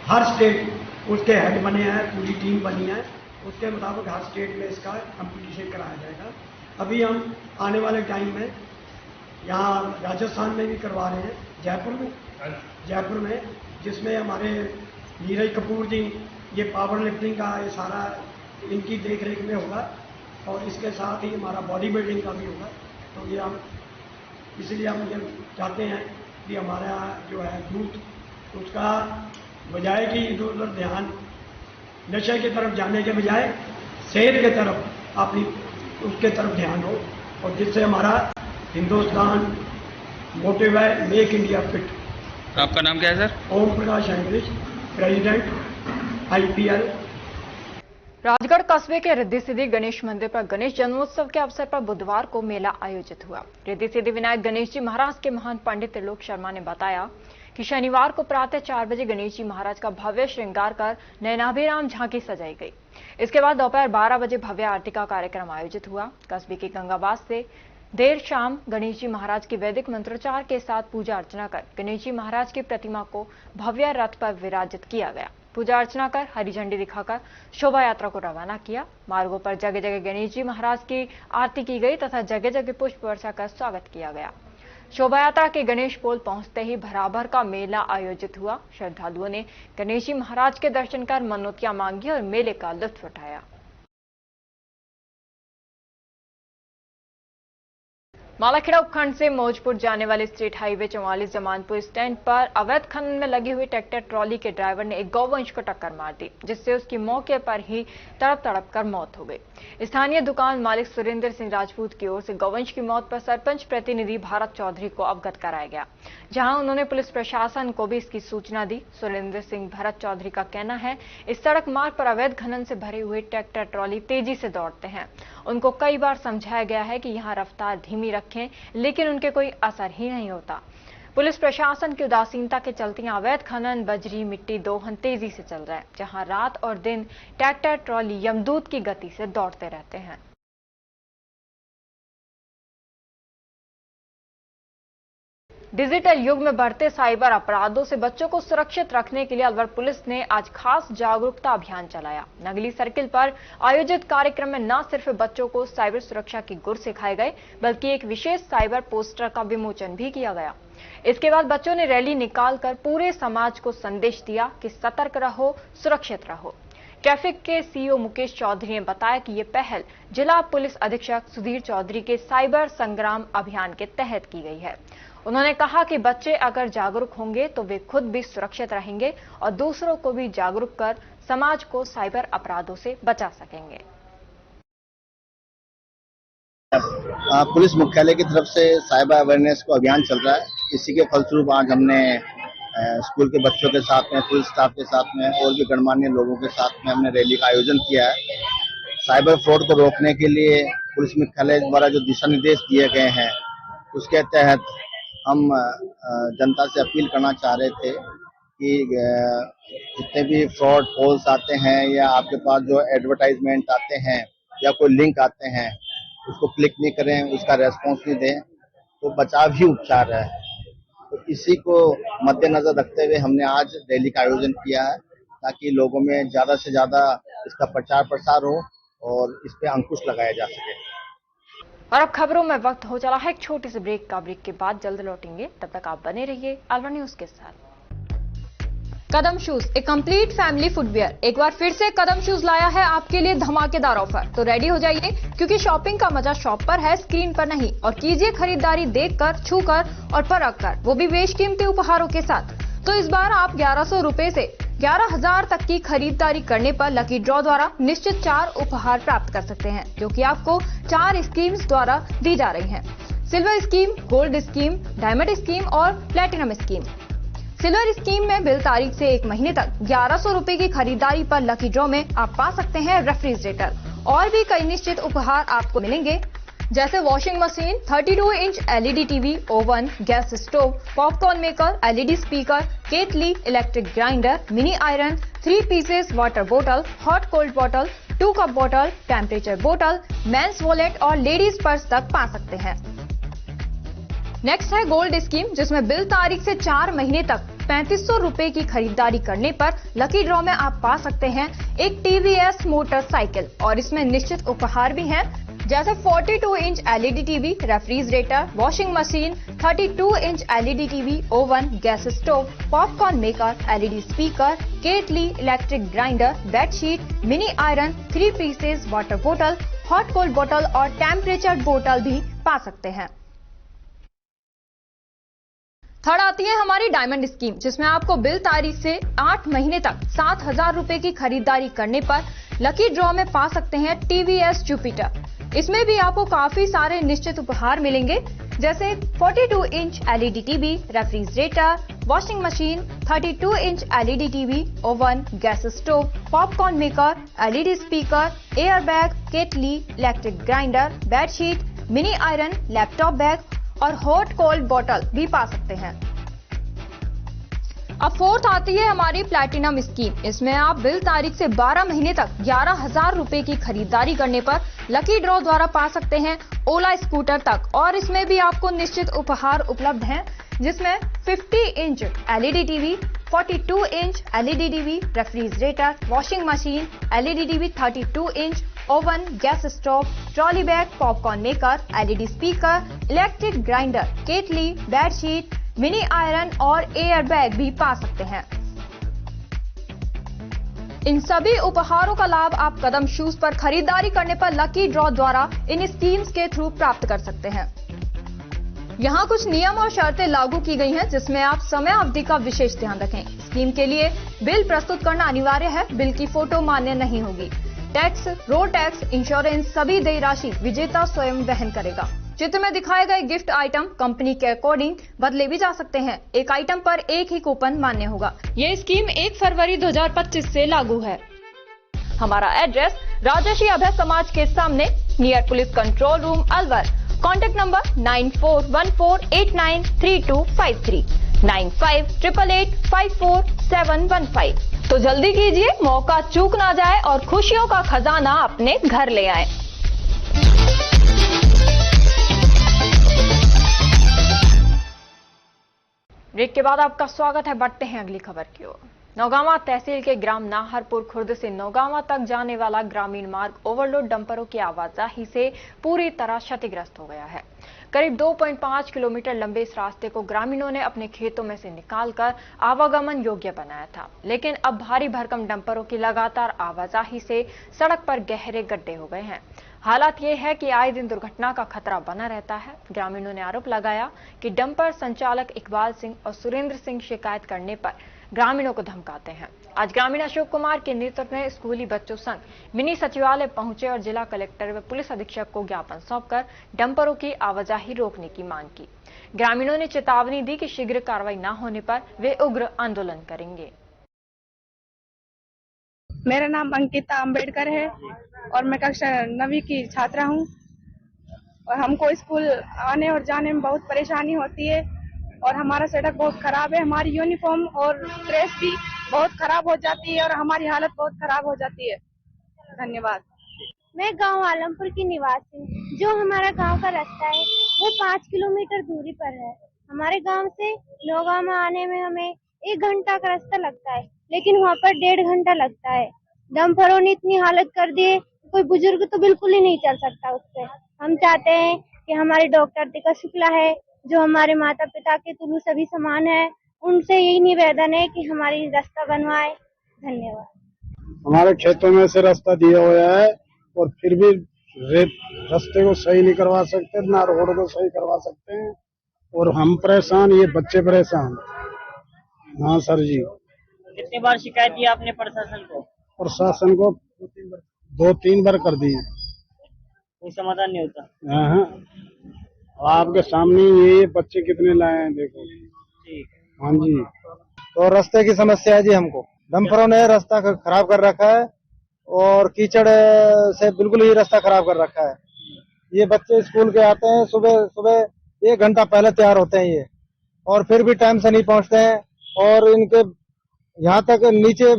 हर स्टेट उसके हेड बने हैं, पूरी टीम बनी है, उसके मुताबिक हर स्टेट में इसका कंपटीशन कराया जाएगा। अभी हम आने वाले टाइम में यहाँ राजस्थान में भी करवा रहे हैं, जयपुर में, जिसमें हमारे नीरज कपूर जी ये पावर लिफ्टिंग का ये सारा इनकी देख रेख में होगा, और इसके साथ ही हमारा बॉडी बिल्डिंग का भी होगा। तो ये हम इसलिए हम ये चाहते हैं कि हमारा जो है यूथ, उसका बजाय कि इधर उधर ध्यान नशे की तरफ जाने के बजाय सेहत की तरफ अपनी उसके तरफ ध्यान हो, और जिससे हमारा हिंदुस्तान मोटिव है, मेक इंडिया फिट। आपका नाम क्या है सर? ओम प्रकाश अंग्रेज, प्रेसिडेंट IPL। राजगढ़ कस्बे के रिद्धि सिद्धि गणेश मंदिर पर गणेश जन्मोत्सव के अवसर पर बुधवार को मेला आयोजित हुआ। रिद्धि सिद्धि विनायक गणेश जी महाराज के महंत पंडित त्रिलोक शर्मा ने बताया कि शनिवार को प्रातः 4 बजे गणेश जी महाराज का भव्य श्रृंगार कर नयनाभिराम झांकी सजाई गई। इसके बाद दोपहर 12 बजे भव्य आरती का कार्यक्रम आयोजित हुआ। कस्बे के गंगाबाद से देर शाम गणेश जी महाराज की वैदिक मंत्रोच्चार के साथ पूजा अर्चना कर गणेश जी महाराज की प्रतिमा को भव्य रथ पर विराजित किया गया। पूजा अर्चना कर हरी झंडी दिखाकर शोभा यात्रा को रवाना किया। मार्गों पर जगह जगह गणेश जी महाराज की आरती की गई तथा जगह जगह पुष्प वर्षा कर स्वागत किया गया। शोभा यात्रा के गणेश पोल पहुंचते ही भराभर का मेला आयोजित हुआ। श्रद्धालुओं ने गणेश जी महाराज के दर्शन कर मनौतियां मांगी और मेले का लुत्फ उठाया। मालाखेड़ा उपखंड से मौजपुर जाने वाले स्टेट हाईवे 44 जमानपुर स्टैंड पर अवैध खनन में लगी हुई ट्रैक्टर ट्रॉली के ड्राइवर ने एक गौवंश को टक्कर मार दी, जिससे उसकी मौके पर ही तड़प कर मौत हो गई। स्थानीय दुकान मालिक सुरेंद्र सिंह राजपूत की ओर से गौवंश की मौत पर सरपंच प्रतिनिधि भारत चौधरी को अवगत कराया गया, जहां उन्होंने पुलिस प्रशासन को भी इसकी सूचना दी। सुरेंद्र सिंह भरत चौधरी का कहना है, इस सड़क मार्ग पर अवैध खनन से भरे हुए ट्रैक्टर ट्रॉली तेजी से दौड़ते हैं। उनको कई बार समझाया गया है कि यहां रफ्तार धीमी रखें, लेकिन उनके कोई असर ही नहीं होता। पुलिस प्रशासन की उदासीनता के चलते अवैध खनन, बजरी, मिट्टी दोहन तेजी से चल रहा है, जहां रात और दिन ट्रैक्टर ट्रॉली यमदूत की गति से दौड़ते रहते हैं। डिजिटल युग में बढ़ते साइबर अपराधों से बच्चों को सुरक्षित रखने के लिए अलवर पुलिस ने आज खास जागरूकता अभियान चलाया। नगली सर्किल पर आयोजित कार्यक्रम में न सिर्फ बच्चों को साइबर सुरक्षा के गुर सिखाए गए, बल्कि एक विशेष साइबर पोस्टर का विमोचन भी किया गया। इसके बाद बच्चों ने रैली निकालकर पूरे समाज को संदेश दिया कि सतर्क रहो, सुरक्षित रहो। ट्रैफिक के सीईओ मुकेश चौधरी ने बताया कि ये पहल जिला पुलिस अधीक्षक सुधीर चौधरी के साइबर संग्राम अभियान के तहत की गई है। उन्होंने कहा कि बच्चे अगर जागरूक होंगे तो वे खुद भी सुरक्षित रहेंगे और दूसरों को भी जागरूक कर समाज को साइबर अपराधों से बचा सकेंगे। पुलिस मुख्यालय की तरफ से साइबर अवेयरनेस को अभियान चल रहा है। इसी के फलस्वरूप आज हमने स्कूल के बच्चों के साथ में, पुलिस स्टाफ के साथ में और भी गणमान्य लोगों के साथ में हमने रैली का आयोजन किया है। साइबर फ्रॉड को रोकने के लिए पुलिस मुख्यालय द्वारा जो दिशा निर्देश दिए गए हैं उसके तहत हम जनता से अपील करना चाह रहे थे कि जितने भी फ्रॉड कॉल्स आते हैं या आपके पास जो एडवर्टाइजमेंट आते हैं या कोई लिंक आते हैं उसको क्लिक नहीं करें, उसका रेस्पॉन्स नहीं दें, तो बचाव ही उपचार है। तो इसी को मद्देनजर रखते हुए हमने आज रैली का आयोजन किया है ताकि लोगों में ज्यादा से ज्यादा इसका प्रचार प्रसार हो और इस पे अंकुश लगाया जा सके। और अब खबरों में वक्त हो चला है एक छोटी सी ब्रेक का। ब्रेक के बाद जल्द लौटेंगे, तब तक आप बने रहिए अलवर न्यूज के साथ। कदम शूज, एक कंप्लीट फैमिली फुटवियर, एक बार फिर से कदम शूज लाया है आपके लिए धमाकेदार ऑफर। तो रेडी हो जाइए क्योंकि शॉपिंग का मजा शॉप पर है, स्क्रीन पर नहीं। और कीजिए खरीदारी देखकर, छूकर और परख कर, वो भी बेशकीमती उपहारों के साथ। तो इस बार आप 1100 रुपए से 11,000 तक की खरीदारी करने पर लकी ड्रॉ द्वारा निश्चित 4 उपहार प्राप्त कर सकते हैं, जो कि आपको 4 स्कीम्स द्वारा दी जा रही हैं। Silver scheme, gold scheme, diamond scheme और प्लेटिनम स्कीम। सिल्वर स्कीम में बिल तारीख से 1 महीने तक 1100 रुपए की खरीदारी पर लकी ड्रॉ में आप पा सकते हैं रेफ्रिजरेटर और भी कई निश्चित उपहार आपको मिलेंगे, जैसे washing machine, 32 inch LED TV, oven, gas stove, popcorn maker, LED speaker, kettle, electric grinder, mini iron, 3 pieces water बोतल, हॉट कोल्ड बोतल, 2 कप बोतल, टेम्परेचर बोतल, मेंस वॉलेट और लेडीज पर्स तक पा सकते हैं। नेक्स्ट है गोल्ड स्कीम, जिसमें बिल तारीख से 4 महीने तक 3500 रुपए की खरीदारी करने पर लकी ड्रॉ में आप पा सकते हैं एक टीवीएस मोटरसाइकिल और इसमें निश्चित उपहार भी हैं, जैसे 42 inch LED TV, refrigerator, washing machine, 32 inch LED TV, oven, gas stove, popcorn maker, LED speaker, kettle, electric grinder, bedsheet, mini iron, 3 pieces water बोतल, हॉट कोल्ड बोतल और टेम्परेचर बोतल भी पा सकते हैं। थर्ड आती है हमारी डायमंड स्कीम, जिसमें आपको बिल तारीख से 8 महीने तक 7,000 रुपए की खरीदारी करने पर लकी ड्रॉ में पा सकते हैं टीवीएस जुपिटर। इसमें भी आपको काफी सारे निश्चित उपहार मिलेंगे, जैसे 42 inch LED TV, refrigerator, washing machine, 32 inch LED TV, oven, gas stove, popcorn maker, LED speaker, air bag, kettle, electric grinder, bedsheet, mini iron, laptop bag और हॉट कोल्ड बोतल भी पा सकते हैं। अब फोर्थ आती है हमारी प्लैटिनम स्कीम। इसमें आप बिल तारीख से 12 महीने तक 11,000 रुपए की खरीदारी करने पर लकी ड्रॉ द्वारा पा सकते हैं ओला स्कूटर तक और इसमें भी आपको निश्चित उपहार उपलब्ध हैं, जिसमें 50 inch LED TV, 42 inch LED TV, refrigerator, washing machine, LED TV, 32 inch, oven, gas stove, trolley bag, popcorn maker, LED speaker, electric grinder, kettle, bedsheet, mini iron और एयर बैग भी पा सकते हैं। इन सभी उपहारों का लाभ आप कदम शूज पर खरीदारी करने पर लकी ड्रॉ द्वारा इन स्कीम्स के थ्रू प्राप्त कर सकते हैं। यहाँ कुछ नियम और शर्तें लागू की गई हैं, जिसमें आप समय अवधि का विशेष ध्यान रखें। स्कीम के लिए बिल प्रस्तुत करना अनिवार्य है, बिल की फोटो मान्य नहीं होगी। टैक्स, रोड टैक्स, इंश्योरेंस सभी देय राशि विजेता स्वयं वहन करेगा। चित्र में दिखाए गए गिफ्ट आइटम कंपनी के अकॉर्डिंग बदले भी जा सकते हैं। एक आइटम पर एक ही कूपन मान्य होगा। ये स्कीम 1 फरवरी 2025 से लागू है। हमारा एड्रेस राजर्षि अभय समाज के सामने, near police control room, Alwar. Contact number 9414893253, 9588854715। तो जल्दी कीजिए, मौका चूक ना जाए और खुशियों का खजाना अपने घर ले आए। ब्रेक के बाद आपका स्वागत है। बढ़ते हैं अगली खबर की ओर। नौगांवा तहसील के ग्राम नाहरपुर खुर्द से नौगांवा तक जाने वाला ग्रामीण मार्ग ओवरलोड डंपरों की आवाजाही से पूरी तरह क्षतिग्रस्त हो गया है। करीब 2.5 किलोमीटर लंबे इस रास्ते को ग्रामीणों ने अपने खेतों में से निकालकर आवागमन योग्य बनाया था, लेकिन अब भारी भरकम डंपरों की लगातार आवाजाही से सड़क पर गहरे गड्ढे हो गए हैं। हालात ये है कि आए दिन दुर्घटना का खतरा बना रहता है। ग्रामीणों ने आरोप लगाया कि डंपर संचालक इकबाल सिंह और सुरेंद्र सिंह शिकायत करने पर ग्रामीणों को धमकाते हैं। आज ग्रामीण अशोक कुमार के नेतृत्व में स्कूली बच्चों संघ मिनी सचिवालय पहुंचे और जिला कलेक्टर व पुलिस अधीक्षक को ज्ञापन सौंपकर डंपरों की आवाजाही रोकने की मांग की। ग्रामीणों ने चेतावनी दी कि शीघ्र कार्रवाई न होने पर वे उग्र आंदोलन करेंगे। मेरा नाम अंकिता अंबेडकर है और मैं कक्षा 9वीं की छात्रा हूं और हमको स्कूल आने और जाने में बहुत परेशानी होती है और हमारा सड़क बहुत खराब है। हमारी यूनिफॉर्म और ड्रेस भी बहुत खराब हो जाती है और हमारी हालत बहुत खराब हो जाती है। धन्यवाद। मैं गांव आलमपुर की निवासी हूँ। जो हमारा गांव का रास्ता है वो 5 किलोमीटर दूरी पर है। हमारे गांव से नौगांव में आने में हमें 1 घंटा का रास्ता लगता है, लेकिन वहाँ पर 1.5 घंटा लगता है। डंपरों ने इतनी हालत कर दी है, कोई बुजुर्ग तो बिल्कुल ही नहीं चल सकता उससे। हम चाहते हैं कि हमारे डॉक्टर टीका शुक्ला है, जो हमारे माता पिता के तुल्य सभी समान है, उनसे यही निवेदन है कि हमारी रास्ता बनवाए। धन्यवाद। हमारे खेतों में से रास्ता दिया हुआ है और फिर भी रास्ते को सही नहीं करवा सकते, ना रोड को सही करवा सकते हैं और हम परेशान, ये बच्चे परेशान। हाँ सर जी। कितनी बार शिकायत की आपने प्रशासन को? प्रशासन को 2-3 बार कर दिए, कोई समाधान नहीं होता। हाँ, आपके सामने ये बच्चे कितने लाए हैं देखो। ठीक। हाँ जी। तो रास्ते की समस्या है जी हमको। डंपरों ने रास्ता खराब कर रखा है और कीचड़ से बिल्कुल ही रास्ता खराब कर रखा है। ये बच्चे स्कूल के आते हैं, सुबह सुबह 1 घंटा पहले तैयार होते हैं ये, और फिर भी टाइम से नहीं पहुंचते हैं और इनके यहाँ तक नीचे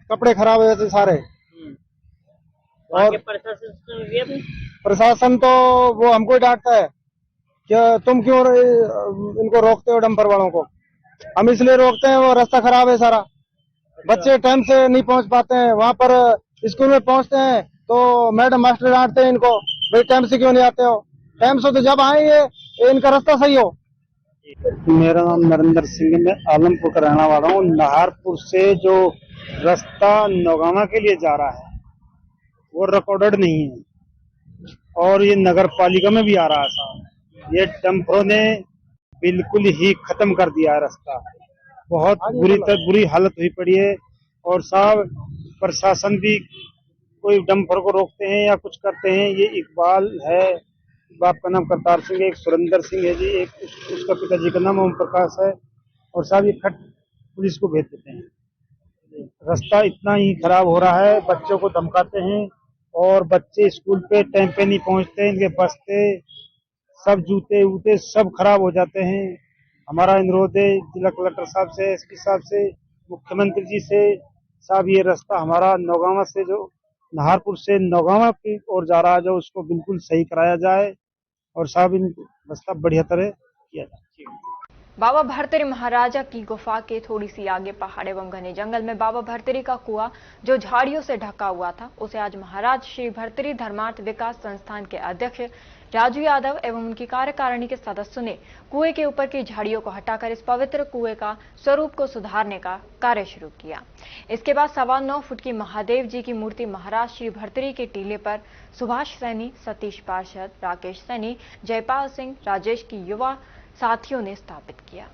कपड़े खराब हो जाते सारे। और प्रशासन तो वो हमको डांटता है कि तुम क्यों इनको रोकते हो डंपर वालों को। हम इसलिए रोकते हैं, वो रास्ता खराब है सारा। बच्चे टाइम से नहीं पहुंच पाते हैं, वहाँ पर स्कूल में पहुंचते हैं तो मैडम मास्टर डांटते हैं इनको, भाई टाइम से क्यों नहीं आते हो। टाइम से तो जब आएंगे इनका रास्ता सही हो। मेरा नाम नरेंद्र सिंह है, मैं आलमपुर का रहने वाला हूँ। नाहरपुर से जो रास्ता नौगावा के लिए जा रहा है वो रिकॉर्डेड नहीं है और ये नगर पालिका में भी आ रहा है साहब। ये डंपरों ने बिल्कुल ही खत्म कर दिया है रास्ता, बहुत बुरी हालत हुई पड़ी है। और साहब प्रशासन भी कोई डंपर को रोकते हैं या कुछ करते हैं। ये इकबाल है, बाप का नाम करतार सिंह है, एक सुरेंद्र सिंह है जी, एक उसका पिताजी का नाम ओम प्रकाश है, और साहब ये खट पुलिस को भेज देते हैं। रास्ता इतना ही खराब हो रहा है, बच्चों को धमकाते हैं और बच्चे स्कूल पे टाइम पे नहीं पहुंचते, इनके बस्ते सब जूते वूते सब खराब हो जाते हैं। हमारा अनुरोध है जिला कलेक्टर साहब से, एसपी साहब से, मुख्यमंत्री जी से, साहब ये रास्ता हमारा नौगावा से जो नाहरपुर से नौगावा की ओर जा रहा है, जो उसको बिल्कुल सही कराया जाए और साहब इन रास्ता बढ़िया तरह किया जाए। बाबा भर्तरी महाराजा की गुफा के थोड़ी सी आगे पहाड़ एवं घने जंगल में बाबा भर्तरी का कुआं जो झाड़ियों से ढका हुआ था, उसे आज महाराज श्री भर्तरी धर्मार्थ विकास संस्थान के अध्यक्ष राजू यादव एवं उनकी कार्यकारिणी के सदस्यों ने कुएं के ऊपर की झाड़ियों को हटाकर इस पवित्र कुएं का स्वरूप को सुधारने का कार्य शुरू किया। इसके बाद 9.25 फुट की महादेव जी की मूर्ति महाराज श्री भर्तरी के टीले पर सुभाष सैनी, सतीश पार्षद, राकेश सैनी, जयपाल सिंह, राजेश की युवा साथियों ने स्थापित किया।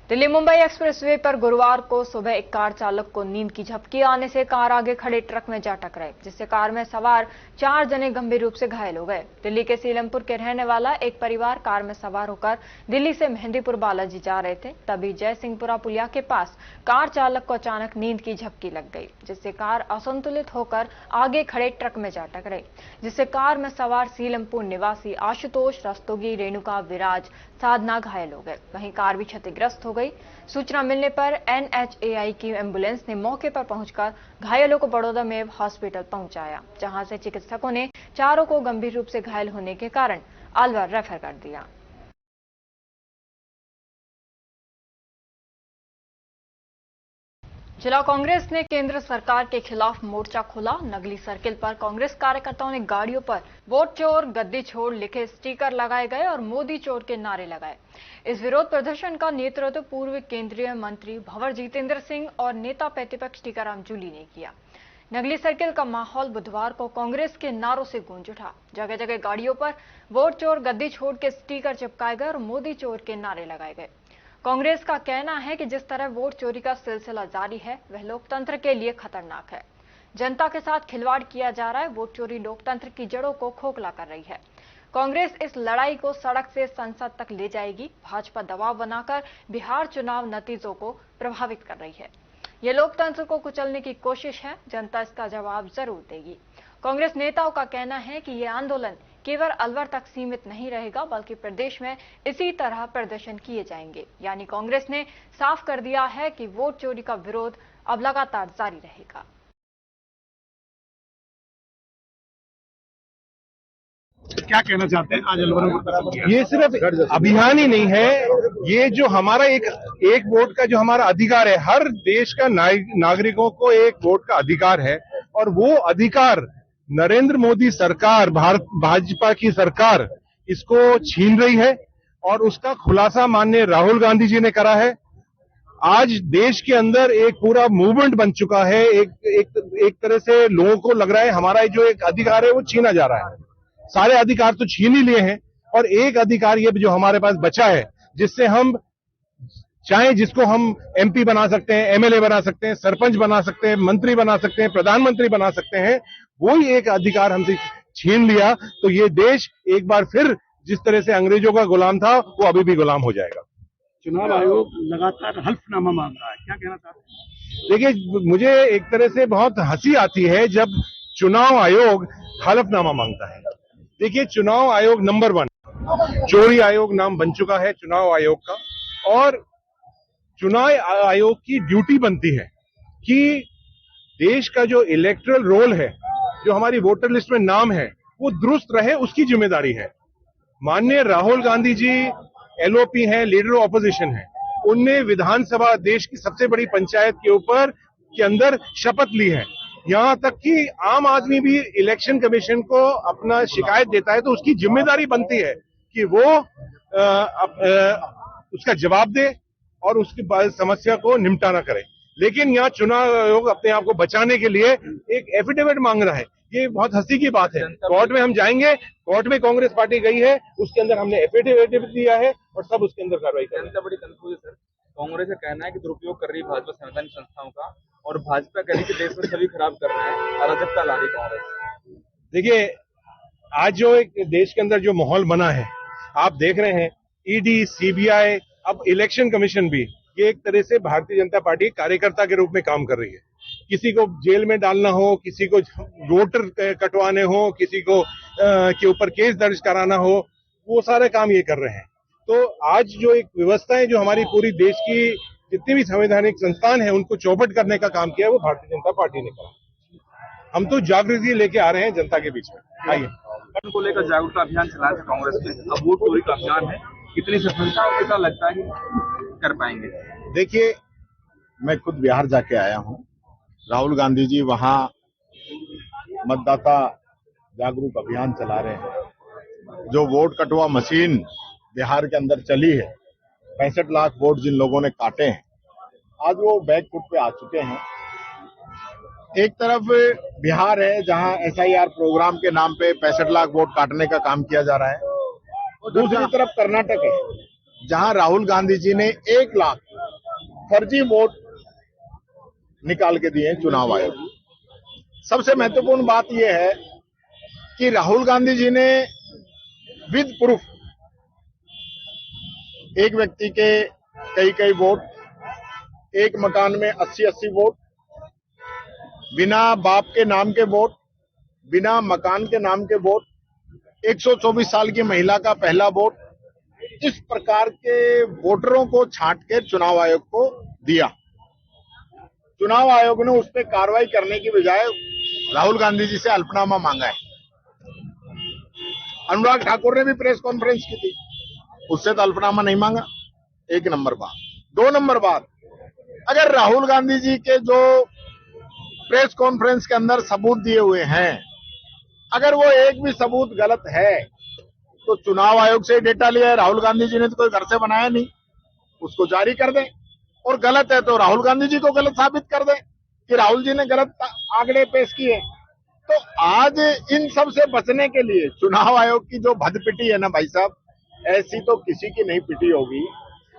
दिल्ली मुंबई एक्सप्रेसवे पर गुरुवार को सुबह एक कार चालक को नींद की झपकी आने से कार आगे खड़े ट्रक में जा टकराई, जिससे कार में सवार 4 जने गंभीर रूप से घायल हो गए। दिल्ली के सीलमपुर के रहने वाला एक परिवार कार में सवार होकर दिल्ली से मेहंदीपुर बालाजी जा रहे थे, तभी जयसिंहपुरा पुलिया के पास कार चालक को अचानक नींद की झपकी लग गई, जिससे कार असंतुलित होकर आगे खड़े ट्रक में जा टकराई, जिससे कार में सवार सीलमपुर निवासी आशुतोष, रस्तोगी, रेणुका, विराज, साधना घायल हो गए। वहीं कार भी क्षतिग्रस्त हो गई। सूचना मिलने पर NHAI की एम्बुलेंस ने मौके पर पहुंचकर घायलों को बड़ौदा में हॉस्पिटल पहुंचाया, जहां से चिकित्सकों ने चारों को गंभीर रूप से घायल होने के कारण अलवर रेफर कर दिया। जिला कांग्रेस ने केंद्र सरकार के खिलाफ मोर्चा खोला। नगली सर्किल पर कांग्रेस कार्यकर्ताओं ने गाड़ियों पर वोट चोर गद्दी छोड़ लिखे स्टिकर लगाए गए और मोदी चोर के नारे लगाए। इस विरोध प्रदर्शन का नेतृत्व पूर्व केंद्रीय मंत्री भंवर जितेंद्र सिंह और नेता प्रतिपक्ष टीकाराम जूली ने किया। नगली सर्किल का माहौल बुधवार को कांग्रेस के नारों से गूंज उठा। जगह जगह गाड़ियों पर वोट चोर गद्दी छोड़ के स्टिकर चिपकाए गए और मोदी चोर के नारे लगाए गए। कांग्रेस का कहना है कि जिस तरह वोट चोरी का सिलसिला जारी है वह लोकतंत्र के लिए खतरनाक है। जनता के साथ खिलवाड़ किया जा रहा है। वोट चोरी लोकतंत्र की जड़ों को खोखला कर रही है। कांग्रेस इस लड़ाई को सड़क से संसद तक ले जाएगी। भाजपा दबाव बनाकर बिहार चुनाव नतीजों को प्रभावित कर रही है। यह लोकतंत्र को कुचलने की कोशिश है। जनता इसका जवाब जरूर देगी। कांग्रेस नेताओं का कहना है कि यह आंदोलन केवल अलवर तक सीमित नहीं रहेगा बल्कि प्रदेश में इसी तरह प्रदर्शन किए जाएंगे। यानी कांग्रेस ने साफ कर दिया है कि वोट चोरी का विरोध अब लगातार जारी रहेगा। क्या कहना चाहते हैं आज अलवर में? ये सिर्फ अभियान ही नहीं है, ये जो हमारा एक वोट का जो हमारा अधिकार है, हर देश का नागरिकों को एक वोट का अधिकार है और वो अधिकार नरेंद्र मोदी सरकार, भाजपा की सरकार इसको छीन रही है और उसका खुलासा माननीय राहुल गांधी जी ने करा है। आज देश के अंदर एक पूरा मूवमेंट बन चुका है। एक तरह से लोगों को लग रहा है हमारा जो एक अधिकार है वो छीना जा रहा है। सारे अधिकार तो छीन ही लिए हैं और एक अधिकार ये जो हमारे पास बचा है जिससे हम चाहे जिसको हम एमपी बना सकते हैं, एमएलए बना सकते हैं, सरपंच बना सकते हैं, मंत्री बना सकते हैं, प्रधानमंत्री बना सकते हैं, वो ही एक अधिकार हमसे छीन लिया तो ये देश एक बार फिर जिस तरह से अंग्रेजों का गुलाम था वो अभी भी गुलाम हो जाएगा। चुनाव आयोग लगातार हल्फनामा मांग रहा है, क्या कहना चाहते हैं? देखिए, मुझे एक तरह से बहुत हंसी आती है जब चुनाव आयोग हल्फनामा मांगता है। देखिए, चुनाव आयोग नंबर 1 चोरी आयोग नाम बन चुका है चुनाव आयोग का और चुनाव आयोग की ड्यूटी बनती है कि देश का जो इलेक्टोरल रोल है, जो हमारी वोटर लिस्ट में नाम है, वो दुरुस्त रहे, उसकी जिम्मेदारी है। माननीय राहुल गांधी जी एलओपी हैं, लीडर ऑफ ऑपोजिशन हैं, उनने विधानसभा देश की सबसे बड़ी पंचायत के ऊपर के अंदर शपथ ली है। यहां तक कि आम आदमी भी इलेक्शन कमीशन को अपना शिकायत देता है तो उसकी जिम्मेदारी बनती है कि वो उसका जवाब दे और उसकी समस्या को निपटारा करे। लेकिन यहाँ चुनाव आयोग अपने आप को बचाने के लिए एक एफिडेविट मांग रहा है। ये बहुत हंसी की बात है। कोर्ट में हम जाएंगे, कोर्ट में कांग्रेस पार्टी गई है, उसके अंदर हमने एफिडेविट दिया है और सब उसके अंदर कार्रवाई कर रही है। बड़ी कंफ्यूज है सर। कांग्रेस का कहना है कि दुरुपयोग कर रही है भाजपा संवैधानिक संस्थाओं का और भाजपा कह रही है कि देश में छवि खराब कर रहा है, अराजकता ला रही कांग्रेस। देखिए, आज जो एक देश के अंदर जो माहौल बना है आप देख रहे हैं, ईडी, सीबीआई, अब इलेक्शन कमीशन भी ये एक तरह से भारतीय जनता पार्टी कार्यकर्ता के रूप में काम कर रही है। किसी को जेल में डालना हो, किसी को वोटर कटवाने हो, किसी को के ऊपर केस दर्ज कराना हो, वो सारे काम ये कर रहे हैं। तो आज जो एक व्यवस्था है, जो हमारी पूरी देश की जितनी भी संवैधानिक संस्थान है उनको चौपट करने का काम किया है, वो भारतीय जनता पार्टी ने करा। हम तो जागृति लेके आ रहे हैं जनता के बीच में। आइए, को लेकर जागरूकता अभियान चलाया था कांग्रेस ने, अब वोट चोरी का अभियान है, कितनी सफलता और कितना लगता है कर पाएंगे? देखिए, मैं खुद बिहार जाके आया हूं। राहुल गांधी जी वहां मतदाता जागरूक अभियान चला रहे हैं। जो वोट कटवा मशीन बिहार के अंदर चली है, 65 लाख वोट जिन लोगों ने काटे हैं, आज वो बैक फुट पे आ चुके हैं। एक तरफ बिहार है जहां एसआईआर प्रोग्राम के नाम पे 65 लाख वोट काटने का काम किया जा रहा है, दूसरी तरफ कर्नाटक है जहां राहुल गांधी जी ने 1 लाख फर्जी वोट निकाल के दिए चुनाव आयोग। सबसे महत्वपूर्ण बात यह है कि राहुल गांधी जी ने विद प्रूफ एक व्यक्ति के कई वोट, एक मकान में 80-80 वोट, बिना बाप के नाम के वोट, बिना मकान के नाम के वोट, 124 साल की महिला का पहला वोट, इस प्रकार के वोटरों को छांट के चुनाव आयोग को दिया। चुनाव आयोग ने उस पर कार्रवाई करने की बजाय राहुल गांधी जी से हल्फनामा मांगा है। अनुराग ठाकुर ने भी प्रेस कॉन्फ्रेंस की थी, उससे तो हल्फनामा नहीं मांगा। 1 नंबर बात। 2 नंबर बात, अगर राहुल गांधी जी के जो प्रेस कॉन्फ्रेंस के अंदर सबूत दिए हुए हैं, अगर वो एक भी सबूत गलत है तो चुनाव आयोग से डेटा लिया है, राहुल गांधी जी ने तो कोई घर से बनाया नहीं, उसको जारी कर दें। और गलत है तो राहुल गांधी जी को गलत साबित कर दें कि राहुल जी ने गलत आंकड़े पेश किए। तो आज इन सब से बचने के लिए चुनाव आयोग की जो भद पिटी है ना भाई साहब, ऐसी तो किसी की नहीं पिटी होगी।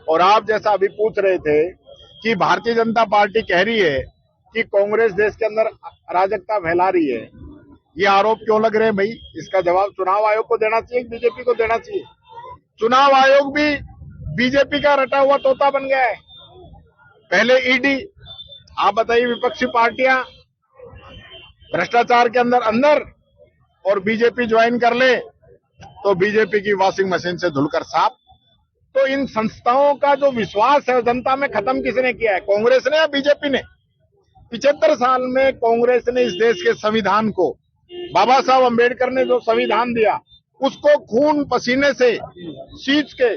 और आप जैसा अभी पूछ रहे थे कि भारतीय जनता पार्टी कह रही है कि कांग्रेस देश के अंदर अराजकता फैला रही है, ये आरोप क्यों लग रहे हैं भाई? इसका जवाब चुनाव आयोग को देना चाहिए, बीजेपी को देना चाहिए। चुनाव आयोग भी बीजेपी का रटा हुआ तोता बन गया है। पहले ईडी, आप बताइए, विपक्षी पार्टियां भ्रष्टाचार के अंदर और बीजेपी ज्वाइन कर ले तो बीजेपी की वॉशिंग मशीन से धुलकर साफ। तो इन संस्थाओं का जो विश्वास है जनता में खत्म किसने किया है, कांग्रेस ने या बीजेपी ने? 75 साल में कांग्रेस ने इस देश के संविधान को, बाबा साहब अंबेडकर ने जो संविधान दिया उसको खून पसीने से सींच के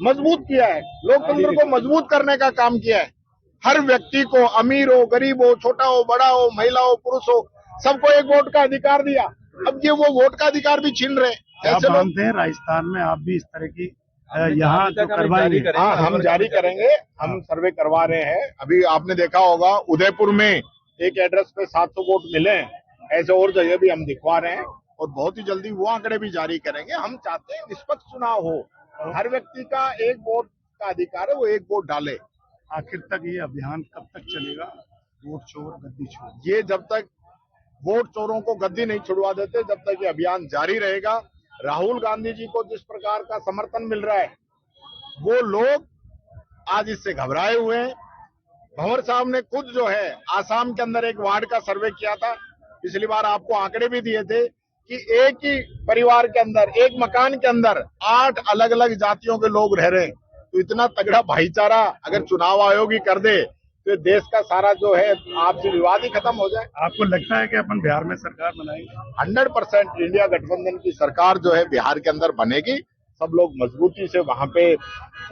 मजबूत किया है, लोकतंत्र को मजबूत करने का काम किया है। हर व्यक्ति को, अमीर हो, गरीब हो, छोटा हो, बड़ा हो, महिला हो, पुरुष हो, सबको एक वोट का अधिकार दिया। अब ये वो वोट का अधिकार भी छीन रहे हैं। आप मानते हैं राजस्थान में आप भी इस तरह की यहाँ जो करवाएंगे? हाँ, हम जारी करेंगे, हम सर्वे करवा रहे हैं। अभी आपने देखा होगा उदयपुर में एक एड्रेस पे 700 वोट मिले हैं, ऐसे और जगह भी हम दिखवा रहे हैं और बहुत ही जल्दी वो आंकड़े भी जारी करेंगे। हम चाहते हैं निष्पक्ष चुनाव हो, हर व्यक्ति का एक वोट का अधिकार है, वो एक वोट डाले। आखिर तक ये अभियान कब तक चलेगा, वोट चोर गद्दी चोर? ये जब तक वोट चोरों को गद्दी नहीं छुड़वा देते जब तक ये अभियान जारी रहेगा। राहुल गांधी जी को जिस प्रकार का समर्थन मिल रहा है, वो लोग आज इससे घबराए हुए हैं। भंवर साहब ने खुद जो है आसाम के अंदर एक वार्ड का सर्वे किया था, पिछली बार आपको आंकड़े भी दिए थे कि एक ही परिवार के अंदर, एक मकान के अंदर 8 अलग अलग जातियों के लोग रह रहे हैं। तो इतना तगड़ा भाईचारा अगर चुनाव आयोग ही कर दे तो देश का सारा जो है आपसी विवाद ही खत्म हो जाए। आपको लगता है कि अपन बिहार में सरकार बनाएंगे? 100% इंडिया गठबंधन की सरकार जो है बिहार के अंदर बनेगी। सब लोग मजबूती से वहां पे